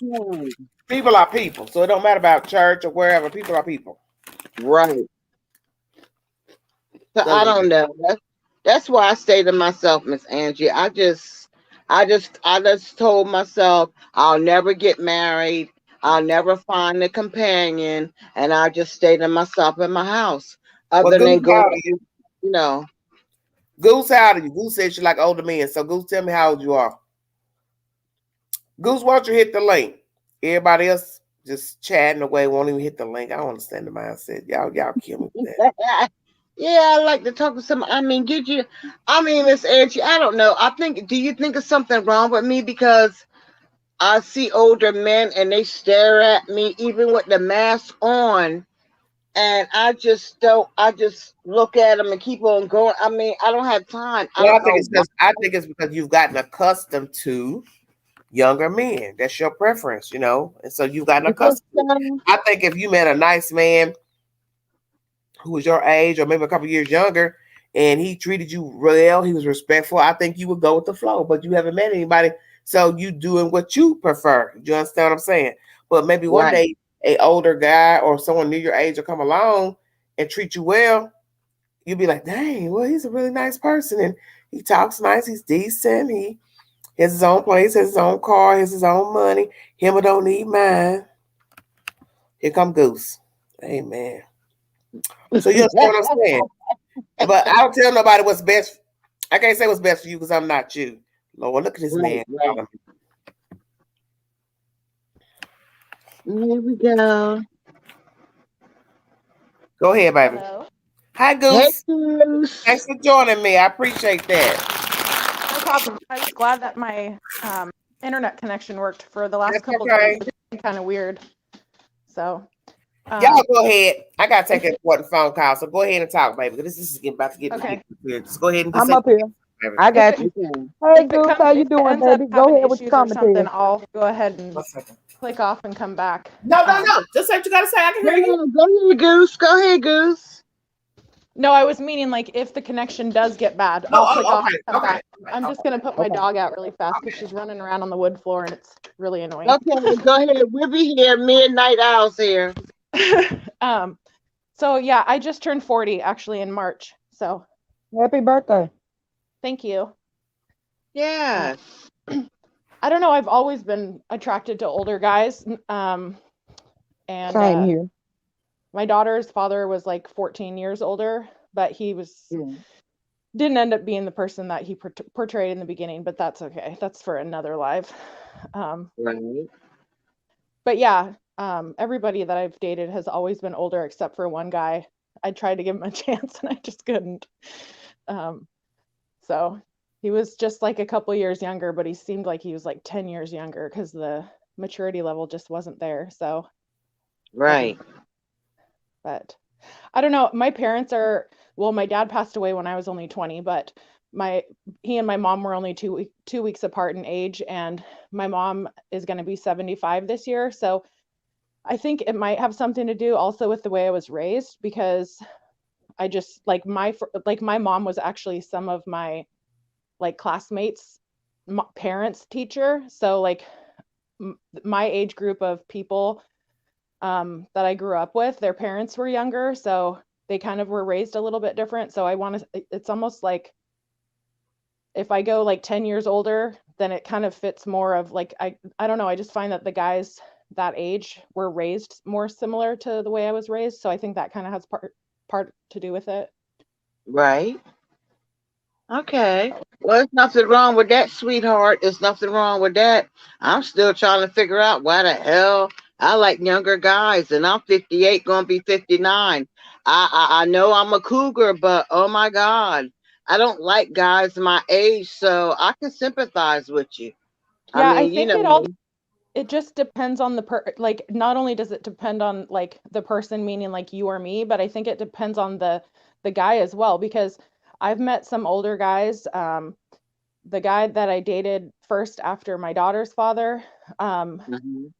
People are people, so it don't matter about church or wherever. People are people, right? So I don't know. That's why I say to myself, Miss Angie, I just told myself I'll never get married. I'll never find a companion, and I just stay to myself in my house. Other than going, Goose, how old are you? Goose said you like older men. So Goose, tell me how old you are. Goose, why don't you hit the link? Everybody else just chatting away, won't even hit the link. I don't understand the mindset. Y'all kill me with that. Yeah, I like to talk to someone. Miss Angie, I don't know. Do you think there's something wrong with me because I see older men and they stare at me even with the mask on, and I just look at them and keep on going. I don't have time. Well, I think it's because you've gotten accustomed to younger men. That's your preference, and so you've gotten accustomed. I think if you met a nice man who was your age or maybe a couple years younger and he treated you well, he was respectful, I think you would go with the flow. But you haven't met anybody, so you doing what you prefer. Do you understand what I'm saying? But maybe one day a older guy or someone near your age will come along and treat you well. You'll be like, dang, well, he's a really nice person and he talks nice, he's decent, he has his own place, has his own car, has his own money. Him or don't need mine. Here come Goose. Amen. So you understand what I'm saying? But I don't tell nobody what's best. I can't say what's best for you because I'm not you. Lord, look at this man. Right. Here we go. Go ahead, baby. Hello. Hi, Goose. Hey, Goose. Thanks for joining me. I appreciate that. No problem. I was glad that my internet connection worked for the last couple of days. It's been kind of weird. So. Y'all go ahead. I gotta take an important phone call, so go ahead and talk, baby. This is about to get weird. Just go ahead and. I'm up here. Baby. I got you. Hey, Goose, how you doing, baby? Go ahead with the commentary. I'll go ahead and click off and come back. No. Just say what you gotta say. I can hear you. Go ahead, Goose. Go ahead, Goose. No, I was meaning like if the connection does get bad, I'll click off and come back. I'm just gonna put my dog out really fast because she's running around on the wood floor and it's really annoying. Okay, go ahead. We'll be here. Midnight Owls here. So yeah, I just turned 40 actually in March. So happy birthday. Thank you. Yeah. I don't know. I've always been attracted to older guys. And same here. My daughter's father was like 14 years older, but he didn't end up being the person that he portrayed in the beginning, but that's okay. That's for another live. Right. But yeah, everybody that I've dated has always been older except for one guy. I tried to give him a chance and I just couldn't. So he was just like a couple years younger, but he seemed like he was like 10 years younger because the maturity level just wasn't there. So. Right. But I don't know. My parents my dad passed away when I was only 20, but he and my mom were only 2 weeks apart in age, and my mom is going to be 75 this year. So I think it might have something to do also with the way I was raised, because I just like my mom was actually some of my like classmates' parents' teacher. So like my age group of people that I grew up with, their parents were younger, so they kind of were raised a little bit different. So it's almost like if I go like 10 years older, then it kind of fits more of like, I don't know. I just find that the guys that age were raised more similar to the way I was raised. So I think that kind of has part to do with it. Right. Okay. Well, there's nothing wrong with that, sweetheart. There's nothing wrong with that. I'm still trying to figure out why the hell I like younger guys, and I'm 58, gonna be 59. I know I'm a cougar, but oh my God, I don't like guys my age, so I can sympathize with you. I Yeah, I mean, think it just depends on like not only does it depend on like the person, meaning like you or me, but I think it depends on the guy as well, because I've met some older guys. The guy that I dated first after my daughter's father, Mhm.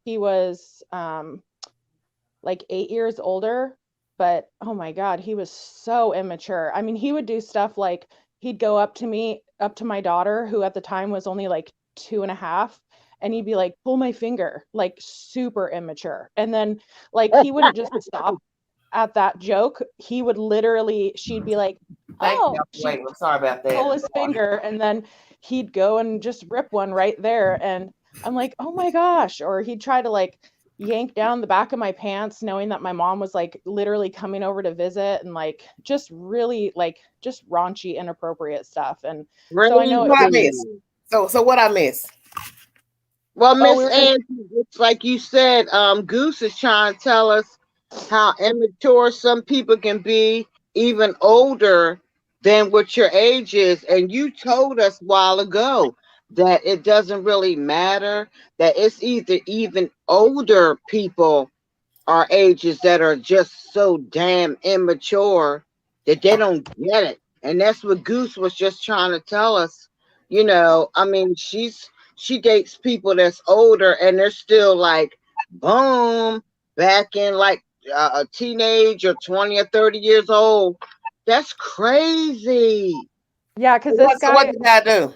he was like 8 years older, but oh my God, he was so immature. I mean, he would do stuff like he'd go up to my daughter, who at the time was only like 2.5, and he'd be like, pull my finger, like super immature. And then like he wouldn't just stop at that joke. He would literally, she'd be like, Thank you oh, for waiting. I'm sorry about that. pull his finger, and then he'd go and just rip one right there. And I'm like, oh my gosh. Or he'd try to like yank down the back of my pants, knowing that my mom was like literally coming over to visit, and like just really like just raunchy, inappropriate stuff. And so I know it What I Crazy. miss? So what I miss? Well, oh we Miss were just Angie, it's like you said, Goose is trying to tell us how immature some people can be, even older than what your age is. And you told us a while ago that it doesn't really matter, that it's either even older people our ages that are just so damn immature that they don't get it. And that's what Goose was just trying to tell us. I mean, she dates people that's older and they're still like, boom, back in like a teenage or 20 or 30 years old. That's crazy. yeah, because this So what guy, did I do?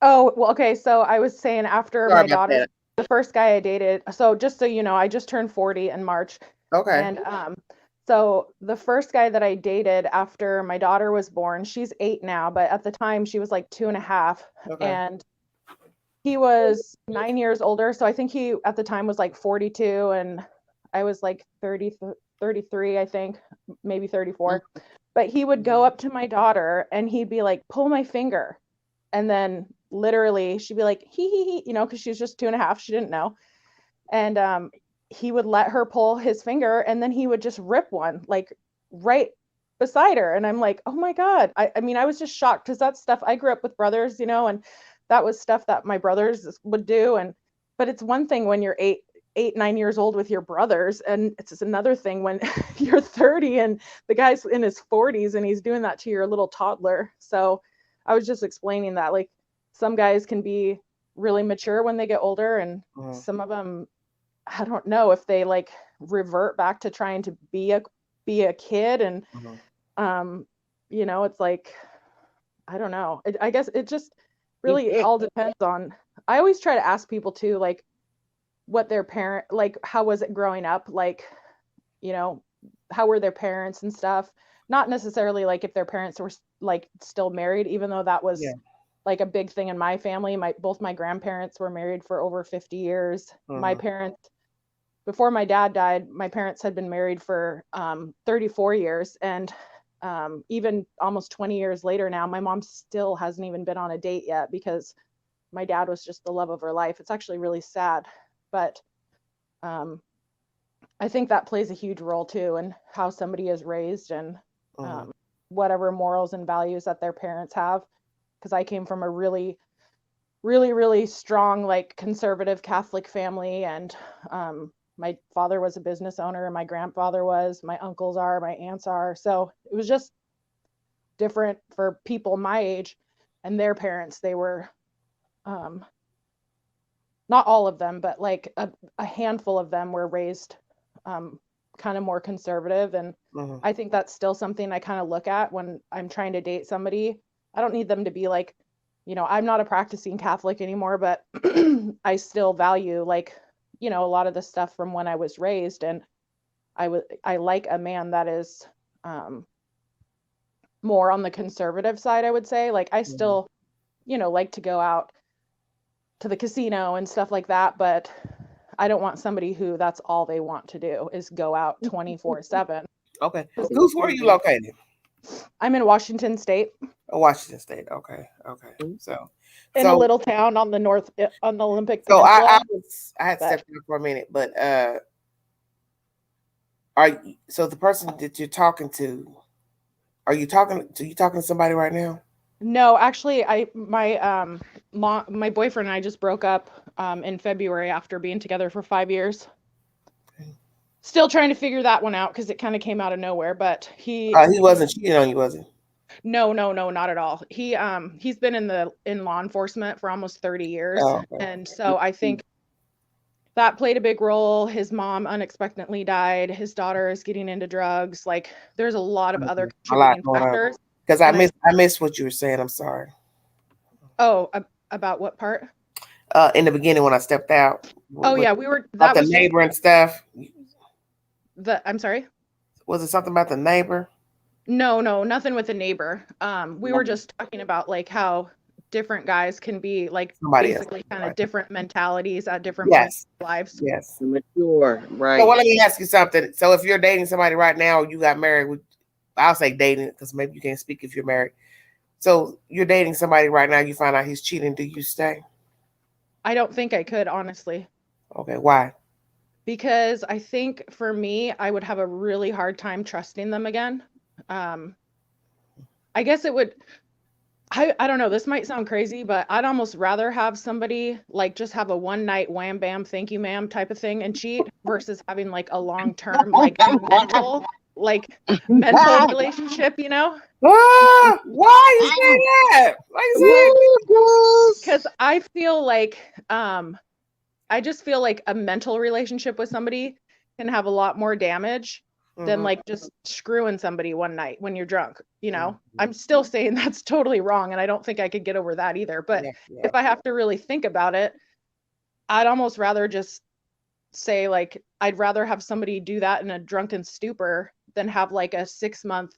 oh well, okay, so I was saying after Sorry my about daughter's that. the first guy I dated, so just so you know, I just turned 40 in March. Okay. And so the first guy that I dated after my daughter was born, she's 8 now, but at the time she was like 2.5. Okay. And he was 9 years older. So I think he at the time was like 42, and I was like 30, 33, I think, maybe 34. But he would go up to my daughter and he'd be like, pull my finger. And then literally she'd be like, hee, because she was just 2.5. She didn't know. And he would let her pull his finger, and then he would just rip one like right beside her. And I'm like, oh my God. I mean, I was just shocked, because that's stuff I grew up with brothers, and that was stuff that my brothers would do. But it's one thing when you're 9 years old with your brothers, and it's just another thing when you're 30 and the guy's in his 40s and he's doing that to your little toddler. So I was just explaining that like some guys can be really mature when they get older, and some of them, I don't know if they like revert back to trying to be a kid. And it's like, I don't know. I guess it just really all depends on. I always try to ask people too, like what their parent, like how was it growing up, like how were their parents and stuff. Not necessarily like if their parents were like still married, even though that was like a big thing in my family. Both my grandparents were married for over 50 years. My parents, before my dad died, my parents had been married for 34 years. And even almost 20 years later now, my mom still hasn't even been on a date yet, because my dad was just the love of her life. It's actually really sad. But I think that plays a huge role too in how somebody is raised, and whatever morals and values that their parents have. Because I came from a really, really, really strong, like conservative Catholic family. And my father was a business owner, and my grandfather was, my uncles are, my aunts are. So it was just different for people my age and their parents. They were, not all of them, but like a handful of them were raised kind of more conservative. And I think that's still something I kind of look at when I'm trying to date somebody. I don't need them to be like, I'm not a practicing Catholic anymore, but I still value like, a lot of the stuff from when I was raised. And I like a man that is more on the conservative side, I would say. Like I still, like to go out to the casino and stuff like that, but I don't want somebody who that's all they want to do is go out 24/7. Okay. Goose, where are you located? I'm in Washington State. Oh, Washington State. Okay. So in a little town on the Olympic So Peninsula. I had But- stepped out for a minute, but so the person that you're talking to, are you talking to somebody right now? No, actually, my boyfriend and I just broke up in February after being together for 5 years. Okay. Still trying to figure that one out because it kind of came out of nowhere. But he wasn't cheating on you, was he? No, not at all. He's been in law enforcement for almost 30 years, and so I think that played a big role. His mom unexpectedly died. His daughter is getting into drugs. Like, there's a lot of other contributing factors. Because I missed what you were saying. I'm sorry. Oh, about what part? In the beginning when I stepped out. Yeah, we were that was the neighbor and stuff. I'm sorry. Was it something about the neighbor? No, nothing with the neighbor. We were just talking about like how different guys can be like basically kind of different mentalities at different points in their lives. Yes. Mature, right. So let me ask you something. So if you're dating somebody right now, you got married, I'll say dating because maybe you can't speak if you're married. So you're dating somebody right now, you find out he's cheating, do you stay? I don't think I could, honestly. Okay, why? Because I think for me, I would have a really hard time trusting them again. I guess it would, I don't know, this might sound crazy, but I'd almost rather have somebody like just have a one night wham bam, thank you ma'am type of thing and cheat versus having like a long-term like mental relationship, you know? Why you say that? Because I feel like I just feel like a mental relationship with somebody can have a lot more damage than like just screwing somebody one night when you're drunk, you know? I'm still saying that's totally wrong, and I don't think I could get over that either. But if I have to really think about it, I'd almost rather just say like I'd rather have somebody do that in a drunken stupor than have like a 6-month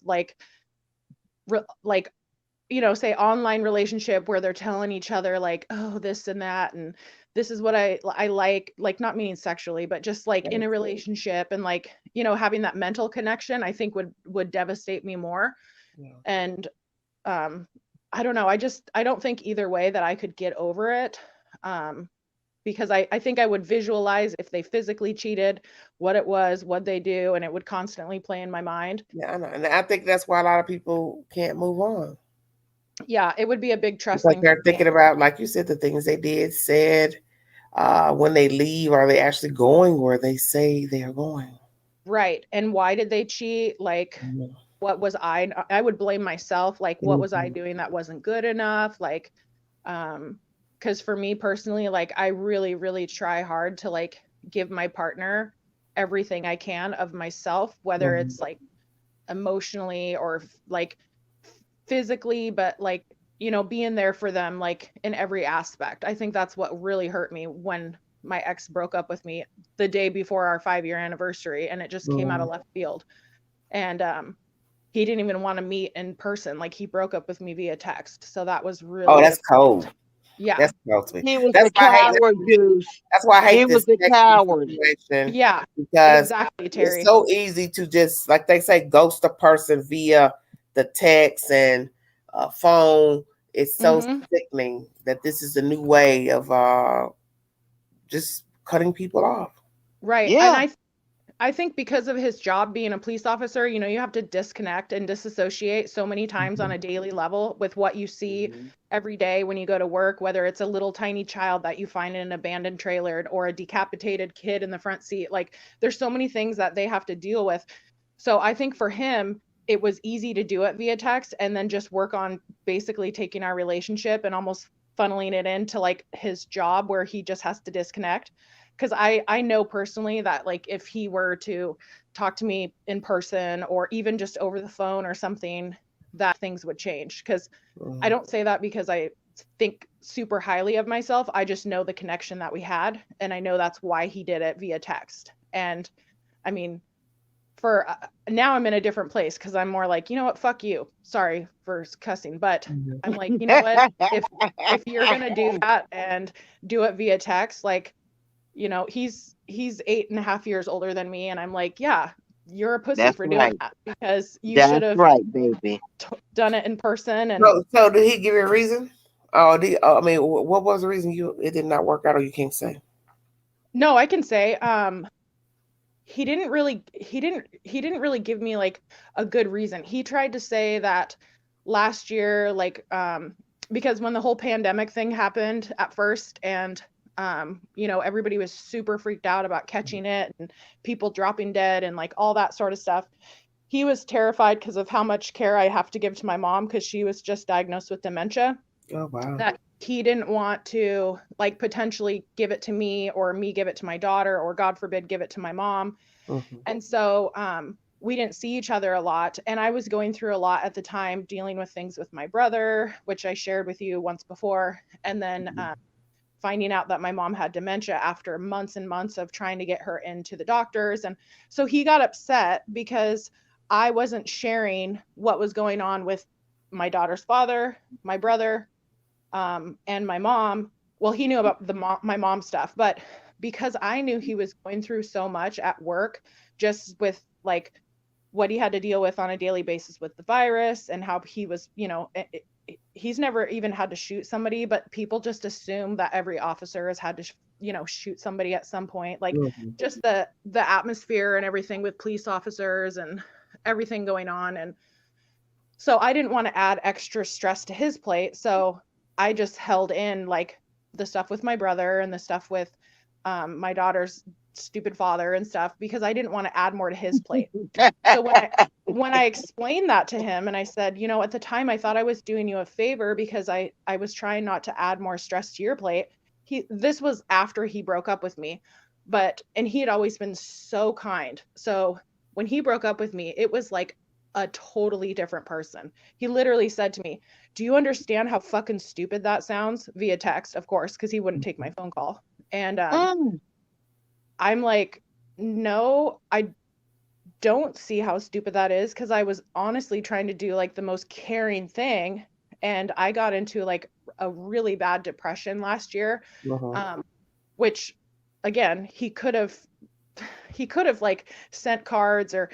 you know, say online relationship where they're telling each other like, oh, this and that, and this is what I like not meaning sexually, but just like in a relationship, and like, you know, having that mental connection, I think would devastate me more. And I don't know, I don't think either way that I could get over it. Because I think I would visualize if they physically cheated, what it was, what they do, and it would constantly play in my mind. Yeah, I know. And I think that's why a lot of people can't move on. Yeah, it would be a big trust thing. They're thinking about, like you said, the things they did, said, when they leave, are they actually going where they say they're going? Right. And why did they cheat? Like, what was I would blame myself. Like, what was I doing that wasn't good enough? Like, because for me personally, like, I really, really try hard to like give my partner everything I can of myself, whether it's like emotionally or like physically, but like, you know, being there for them like in every aspect. I think that's what really hurt me when my ex broke up with me the day before our 5-year anniversary, and it just came out of left field. And he didn't even want to meet in person. Like, he broke up with me via text. So that was really that's cold. Yeah. That's cold to me. He was the coward, Juice. That's why I hate he this was the coward. situation. Yeah, because exactly, Terry. It's so easy to just, like they say, ghost a person via the text and phone. It's so sickening that this is the new way of just cutting people off. Right. Yeah. And I think because of his job being a police officer, you know, you have to disconnect and disassociate so many times on a daily level with what you see every day when you go to work, whether it's a little tiny child that you find in an abandoned trailer or a decapitated kid in the front seat. Like, there's so many things that they have to deal with. So I think for him, it was easy to do it via text and then just work on basically taking our relationship and almost funneling it into like his job where he just has to disconnect. Because I know personally that like if he were to talk to me in person or even just over the phone or something, that things would change. Because I don't say that because I think super highly of myself. I just know the connection that we had, and I know that's why he did it via text. And I mean, for now I'm in a different place because I'm more like, you know what, fuck you. Sorry for cussing, but I'm like, you know what, if you're gonna do that and do it via text, like, you know, he's 8.5 years older than me, and I'm like, yeah, you're a pussy That's for doing right. that, because you That's should have right, baby. done it in person. And So did he give you a reason? Oh, I mean, what was the reason it did not work out, or you can't say? no, I can say, he didn't really give me like a good reason. He tried to say that last year, like, because when the whole pandemic thing happened at first, and everybody was super freaked out about catching it and people dropping dead and like all that sort of stuff. He was terrified because of how much care I have to give to my mom, because she was just diagnosed with dementia. Oh wow. That he didn't want to like potentially give it to me, or me give it to my daughter, or God forbid give it to my mom. Mm-hmm. And so we didn't see each other a lot, and I was going through a lot at the time, dealing with things with my brother, which I shared with you once before, and then finding out that my mom had dementia after months and months of trying to get her into the doctors. And so he got upset because I wasn't sharing what was going on with my daughter's father, my brother, and my mom. Well, he knew about my mom stuff, but because I knew he was going through so much at work, just with like what he had to deal with on a daily basis with the virus, and how he was, he's never even had to shoot somebody, but people just assume that every officer has had to, shoot somebody at some point. Like just the atmosphere and everything with police officers and everything going on. And so I didn't want to add extra stress to his plate. So I just held in like the stuff with my brother and the stuff with my daughter's stupid father and stuff, because I didn't want to add more to his plate. So when I explained that to him, and I said, at the time I thought I was doing you a favor because I was trying not to add more stress to your plate. This was after he broke up with me, and he had always been so kind. So when he broke up with me, it was like a totally different person. He literally said to me, "Do you understand how fucking stupid that sounds?" Via text, of course, because he wouldn't take my phone call. And I'm like, no, I don't see how stupid that is, because I was honestly trying to do like the most caring thing. And I got into like a really bad depression last year, which again, he could have like sent cards or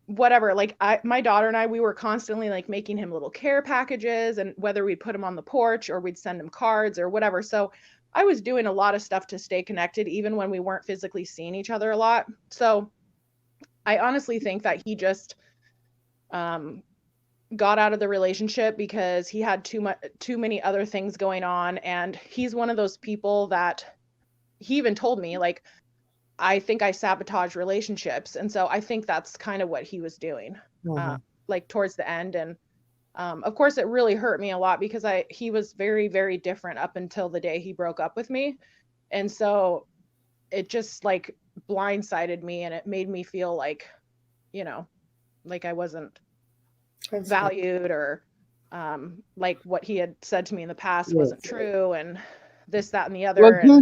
whatever. Like my daughter and I, we were constantly like making him little care packages, and whether we'd put him on the porch or we'd send him cards or whatever. So I was doing a lot of stuff to stay connected, even when we weren't physically seeing each other a lot. So I honestly think that he just got out of the relationship because he had too many other things going on. And he's one of those people that he even told me, like, I think I sabotage relationships. And so I think that's kind of what he was doing, like towards the end. And of course, it really hurt me a lot because he was very, very different up until the day he broke up with me. And so it just like blindsided me, and it made me feel like, like I wasn't valued, or like what he had said to me in the past wasn't true, and this, that, and the other. Well,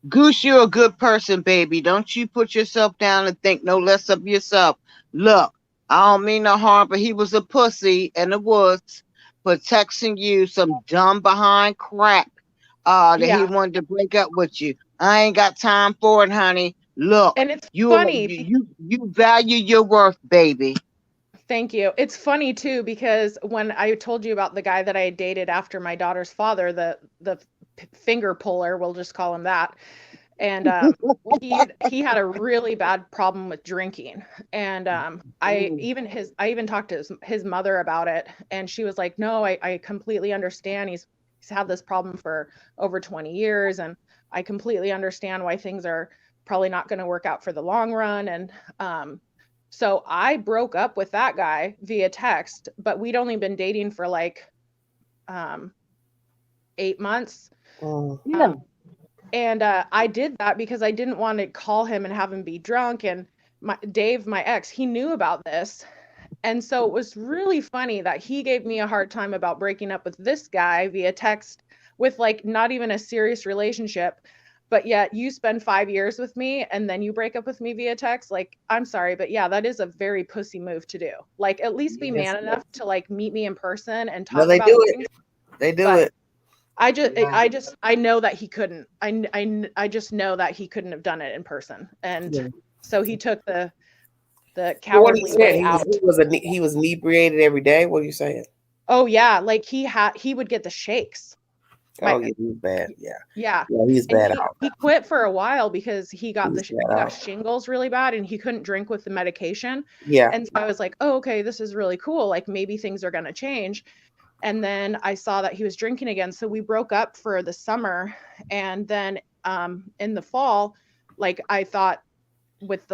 Goose, you're a good person, baby. Don't you put yourself down and think no less of yourself. Look, I don't mean no harm, but he was a pussy in the woods for texting you some dumb behind crap that he wanted to break up with you. I ain't got time for it, honey. Look, and it's funny. You value your worth, baby. Thank you. It's funny too, because when I told you about the guy that I dated after my daughter's father, the finger puller, we'll just call him that. And he had a really bad problem with drinking. And I even talked to his mother about it, and she was like, no, I completely understand. He's had this problem for over 20 years, and I completely understand why things are probably not going to work out for the long run. And so I broke up with that guy via text, but we'd only been dating for like 8 months. And I did that because I didn't want to call him and have him be drunk. And Dave, my ex, he knew about this. And so it was really funny that he gave me a hard time about breaking up with this guy via text, with like not even a serious relationship. But yet you spend 5 years with me and then you break up with me via text. Like, I'm sorry, but yeah, that is a very pussy move to do. Like, at least be man enough to like meet me in person and talk about things. They do it. I know that he couldn't. I just know that he couldn't have done it in person. And so he took the the So what he cowardly said, way out. he was inebriated every day. What are you saying? Oh yeah, like he would get the shakes. Oh yeah, he's bad. Yeah, Yeah. he's And bad he out. quit for a while because he got He's he bad got out. shingles really bad and he couldn't drink with the medication. Yeah. And so I was like, oh, okay, this is really cool. Like maybe things are gonna change. And then I saw that he was drinking again. So we broke up for the summer. And then in the fall, like I thought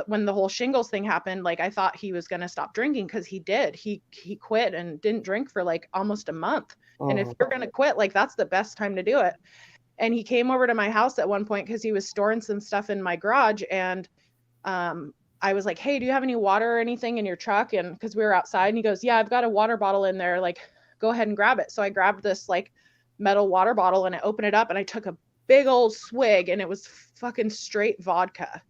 when the whole shingles thing happened, like I thought he was gonna stop drinking because he did. He quit and didn't drink for like almost a month. And if you're gonna quit, like that's the best time to do it. And he came over to my house at one point because he was storing some stuff in my garage. And I was like, hey, do you have any water or anything in your truck? And because we were outside, and he goes, yeah, I've got a water bottle in there. Like, go ahead and grab it. So I grabbed this like metal water bottle and I opened it up and I took a big old swig and it was fucking straight vodka.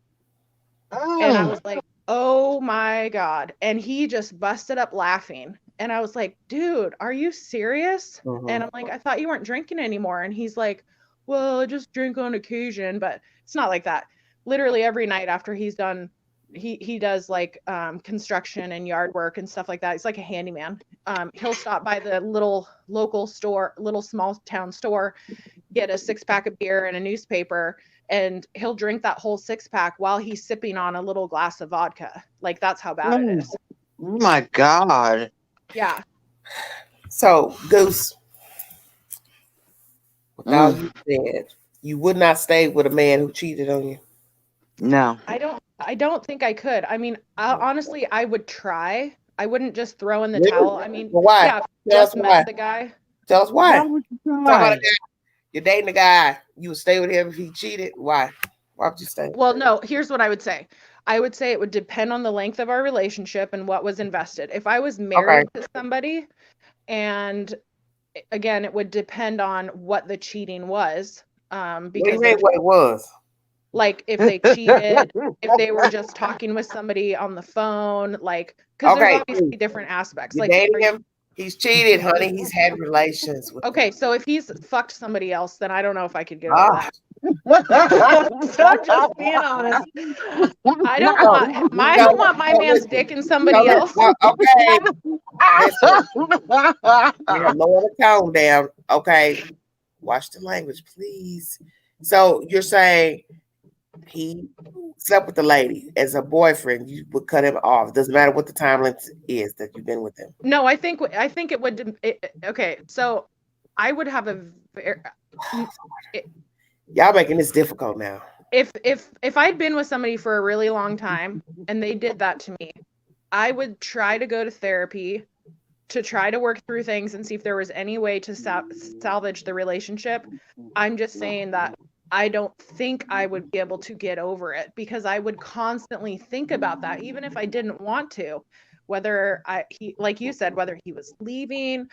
And I was like, oh my God. And he just busted up laughing. And I was like, dude, are you serious? And I'm like, I thought you weren't drinking anymore. And he's like, well, I just drink on occasion, but it's not like that. Literally every night after he's done, he does like construction and yard work and stuff like that. He's like a handyman. He'll stop by the little local store, little small town store, get a 6-pack of beer and a newspaper, and he'll drink that whole 6-pack while he's sipping on a little glass of vodka. Like that's how bad it is. Oh my God. Yeah. So Goose, with all you said, you would not stay with a man who cheated on you? No. I don't think I could. I mean, honestly, I would try. I wouldn't just throw in the towel. I mean, well, why? Yeah, Tell just us met why. the guy. Tell us why. Why would you Talk about try? a guy. You're dating a guy. You would stay with him if he cheated. Why? Why would you stay? Well, no, here's what I would say. I would say it would depend on the length of our relationship and what was invested. If I was married to somebody, and again, it would depend on what the cheating was. What do Because you mean what it was? like if they cheated, if they were just talking with somebody on the phone, like because there's obviously different aspects. You Like dating him? He's cheated, honey. He's had relations with okay, so if he's fucked somebody else, then I don't know if I could get over Ah. that. So I'm just being honest. I don't want my man's dick in somebody else. Okay. Listen, lower the tone down. Okay. Watch the language, please. So you're saying he slept with the lady as a boyfriend, you would cut him off. Doesn't matter what the time length is that you've been with him. No, I think it would. Okay, so I would have Y'all making this difficult now. If I'd been with somebody for a really long time and they did that to me, I would try to go to therapy to try to work through things and see if there was any way to salvage the relationship. I'm just saying that I don't think I would be able to get over it because I would constantly think about that, even if I didn't want to, whether like you said, whether he was leaving,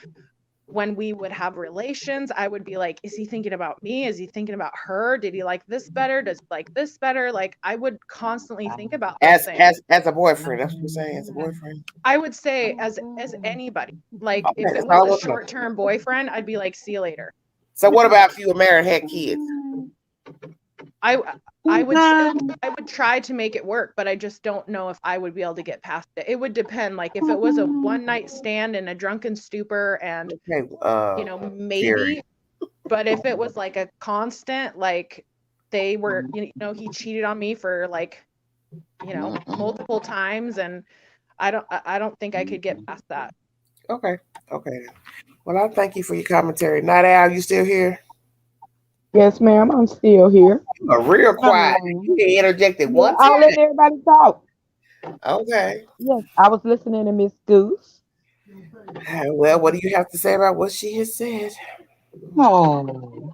when we would have relations, I would be like, is he thinking about me? Is he thinking about her? Did he like this better? Does he like this better? Like I would constantly think about those things. As a boyfriend. That's what you're saying, as a boyfriend. I would say as anybody. Like if it was a short-term boyfriend, I'd be like, see you later. So what about if you were married and had kids? I would try to make it work, but I just don't know if I would be able to get past it. It would depend. Like if it was a one-night stand in a drunken stupor and maybe, but if it was like a constant, like they were, he cheated on me for like, multiple times, and I don't think I could get past that. Okay. Well, I thank you for your commentary. Night Owl, you still here? Yes, ma'am. I'm still here. You are real quiet. You interjected one time. I'll let everybody talk. Okay. Yes, I was listening to Miss Goose. Well, what do you have to say about what she has said? Oh.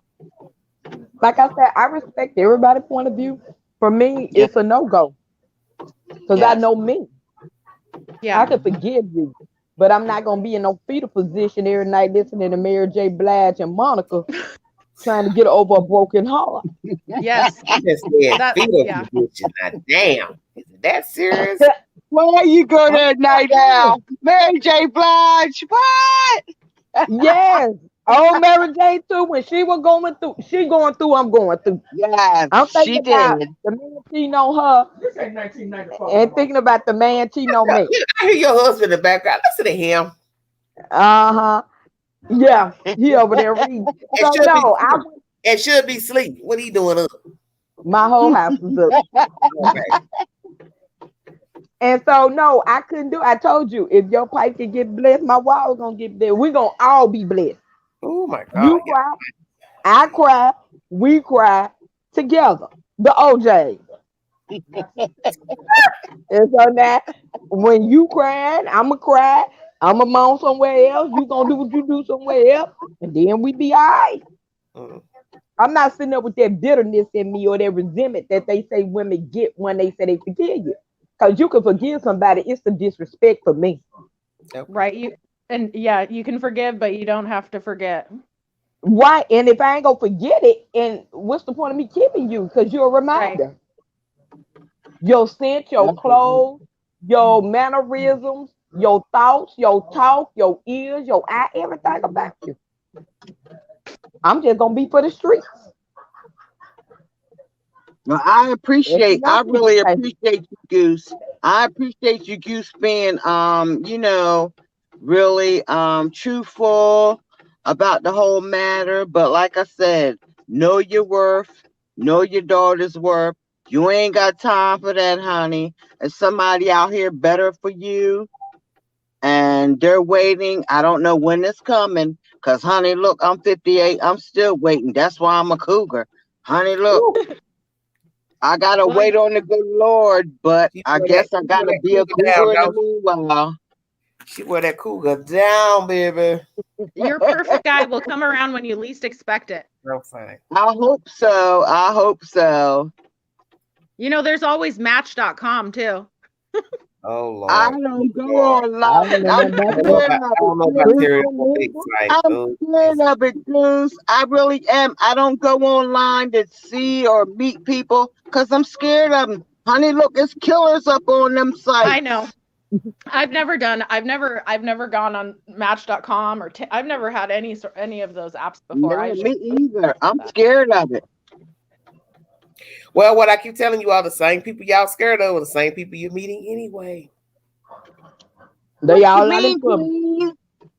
Like I said, I respect everybody's point of view. For me, it's a no-go. Because I know me. Yeah. I can forgive you. But I'm not going to be in no fetal position every night listening to Mary J. Blige and Monica trying to get over a broken heart. Yes. Fetal position. Now, damn. Is it that serious? Where you go that night out? Mary J. Blige. What? Yes. Oh, Mary Jane too. When she was going through, I'm going through. Yeah, I'm she thinking about did. the man cheating on her and thinking about the man cheating on me. I hear your husband in the background. Listen to him. Uh-huh. Yeah, he over there reading. It So should be no, sleep. It should be sleep. What are you doing up? my whole house was up. Okay. And so no, I couldn't do. I told you, if your pipe can get blessed, my wall gonna get blessed. We gonna all be blessed. Oh my God. You cry, I cry, we cry together. The OJ. And so now, when you crying, I'ma cry. I'ma moan somewhere else. You gonna do what you do somewhere else, and then we be all right. Mm. I'm not sitting up with that bitterness in me or that resentment that they say women get when they say they forgive you. Because you can forgive somebody, it's the disrespect for me. Okay. Right. You can forgive, but you don't have to forget. Right. And if I ain't gonna forget it, and what's the point of me keeping you? Because you're a reminder. Your scent, your clothes, your mannerisms, your thoughts, your talk, your ears, your eye, everything about you. I'm just gonna be for the streets. Well, I Nothing really to say. appreciate you, Goose. I appreciate you, Goose, being really truthful about the whole matter. But like I said, know your worth, know your daughter's worth. You ain't got time for that, honey. There's somebody out here better for you. And they're waiting. I don't know when it's coming. Cause honey, look, I'm 58. I'm still waiting. That's why I'm a cougar. Honey, look. Ooh, I gotta Well, wait on the good Lord, but She I wear that, guess I she wear gotta that be a cougar down, cougar in the don't meanwhile. she? She wear that cougar down, baby. your perfect guy will come around when you least expect it. Real fine. I hope so. I hope so. There's always Match.com too. Oh I Lord. don't go Lord. I don't online. know I'm nothing I about don't know that. scared about of I it, don't know about Goose. Terry Christian on big mingle. site. I'm Oh, scared of it, Goose. I really am. I don't go online to see or meet people because I'm scared of them. Honey, look, it's killers up on them I know. sites. I've never gone on Match.com or I've never had any of those apps before. I No, should me either. I'm that. scared of it. well, what I keep telling you all, the same people y'all scared of are the same people you're meeting anyway. They What you all out in mean, public. Queen?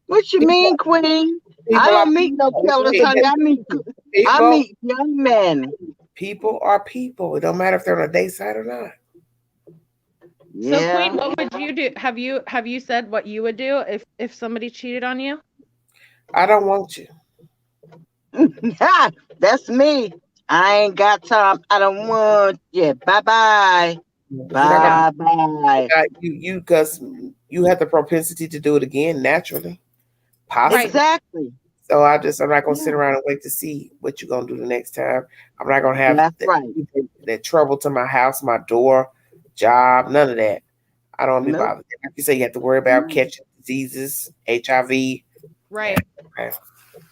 What you People, mean, Queen? I people are don't meet no killers, honey. I people. meet young men. People are people. It don't matter if they're on a date site or not. So Queen, Yeah. what would you do? Have you said what you would do if somebody cheated on you? I don't want you. That's me. I ain't got time. I don't want you. Bye bye. But you're not gonna Yeah. Bye bye. you because you have the propensity to do it again naturally, Right. possibly. Exactly. So I'm not gonna sit Yeah, around and wait to see what you're gonna do the next time. I'm not gonna have that's right. that trouble to my house, my door, job, none of that. I don't want to be Nope. bothered. Like you say, you have to worry about No, catching diseases, HIV. Yeah. Right. Okay.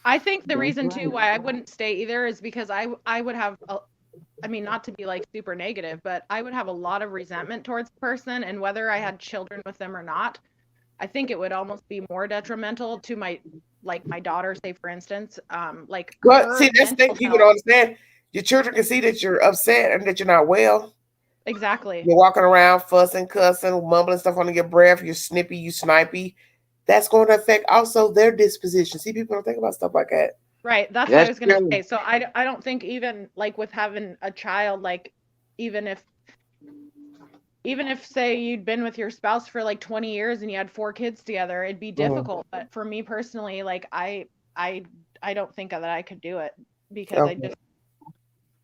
I think the that's reason too right. why I wouldn't stay either is because I would have I mean, not to be like super negative, but I would have a lot of resentment towards the person, and whether I had children with them or not, I think it would almost be more detrimental to my daughter, say for instance, like But her see, that's the thing mental people don't health. understand. Your children can see that you're upset and that you're not well. Exactly. You're walking around fussing, cussing, mumbling stuff under your breath. You're snippy, you snipey. That's going to affect also their disposition. See, people don't think about stuff like that. Right. That's what I That's was going to true. say. So I don't think even like with having a child, like even if say you'd been with your spouse for like 20 years and you had 4 kids together, it'd be difficult. But for me personally, like I don't think that I could do it because Okay.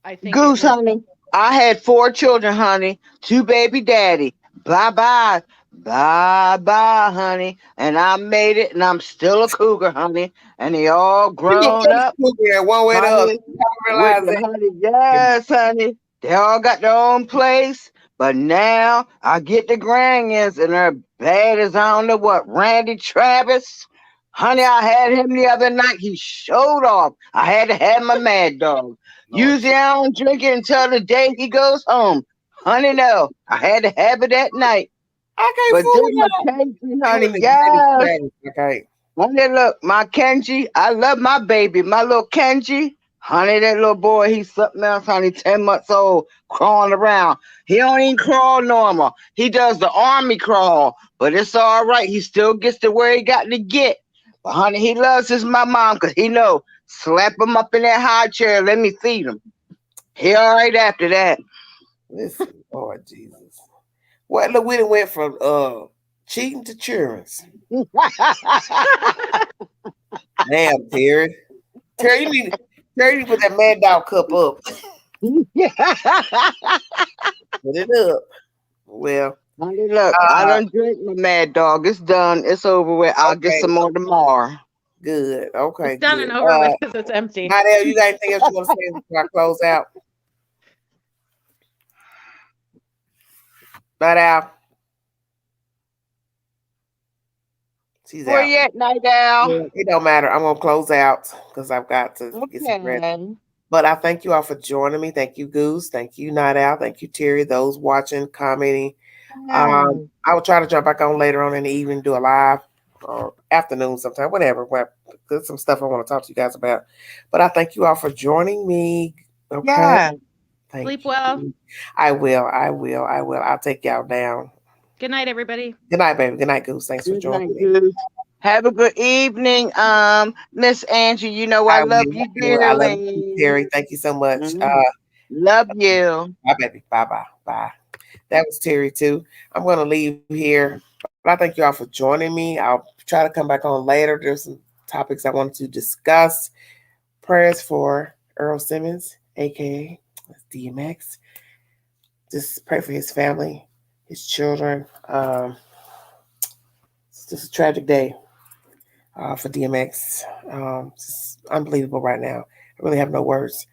I think it Goose, would. honey. I had 4 children, honey. 2 baby daddy. Bye bye. Bye bye, honey. And I made it and I'm still a cougar, honey. And they all You gonna grown put up, the there one way or the other. honey. You gotta With realize the that. honey. Yes, honey. They all got their own place. But now I get the grandkids and they're bad as I don't know what. Randy Travis. Honey, I had him the other night. He showed off. I had to have my mad dog. Lord, Usually I don't drink it until the day he goes home. Honey, no. I had to have it that night. I can't But fool this with my that. Casey, You honey. and the Randy Yes. Travis, okay? Honey, look, my Kenji, I love my baby, my little Kenji. Honey, that little boy, he's something else, honey, 10 months old, crawling around. He don't even crawl normal. He does the army crawl, but it's all right. He still gets to where he got to get. But honey, he loves his my mom because he know, slap him up in that high chair, let me feed him. He all right after that. Listen, Lord Jesus. What, look, we done went from cheating to cheering. Damn, Terry. Terry, you need to put that Mad Dog cup up. Put it up. Well, honey, look, I done drink my Mad Dog. It's done. It's over with. I'll get some more tomorrow. Good. Okay. It's done good. and over with because it's empty. Nadel, you got anything else you want to say before I close out? Nadel. She's Where out. you at, Nadel? It don't matter. I'm gonna close out because I've got to get some rest. But I thank you all for joining me. Thank you, Goose. Thank you, Night Owl. Thank you, Terry. Those watching, commenting. I will try to jump back on later on in the evening, do a live or afternoon sometime, whatever. There's some stuff I want to talk to you guys about. But I thank you all for joining me. Okay. Yeah. Sleep well. I will. I'll take y'all down. Good night, everybody. Good night, baby. Good night, Goose. Thanks for joining me. Goose. Have a good evening, Miss Angie. You know I love you dearly. I love you, Terry. Thank you so much. Love you. Bye, baby. Bye. That was Terry too. I'm gonna leave here, but I thank you all for joining me. I'll try to come back on later. There's some topics I wanted to discuss. Prayers for Earl Simmons, aka DMX. Just pray for his family, his children. It's just a tragic day for DMX. It's unbelievable right now. I really have no words.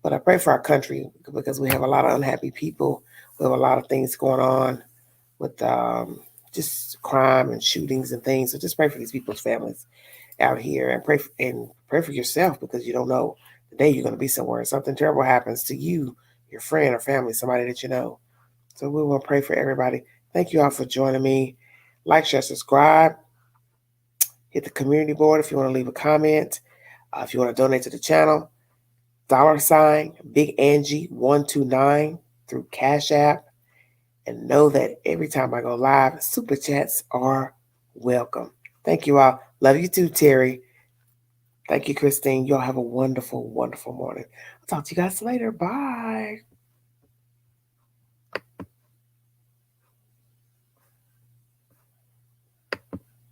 But I pray for our country because we have a lot of unhappy people. We have a lot of things going on with just crime and shootings and things. So just pray for these people's families out here and pray for yourself because you don't know the day you're going to be somewhere and something terrible happens to you, your friend or family, somebody that you know. So we want to pray for everybody. Thank you all for joining me. Like, share, subscribe. Hit the community board if you want to leave a comment. If you want to donate to the channel, $ Big Angie 129 through Cash App. And know that every time I go live, super chats are welcome. Thank you all. Love you too, Terry. Thank you, Christine. Y'all have a wonderful, wonderful morning. I'll talk to you guys later. Bye.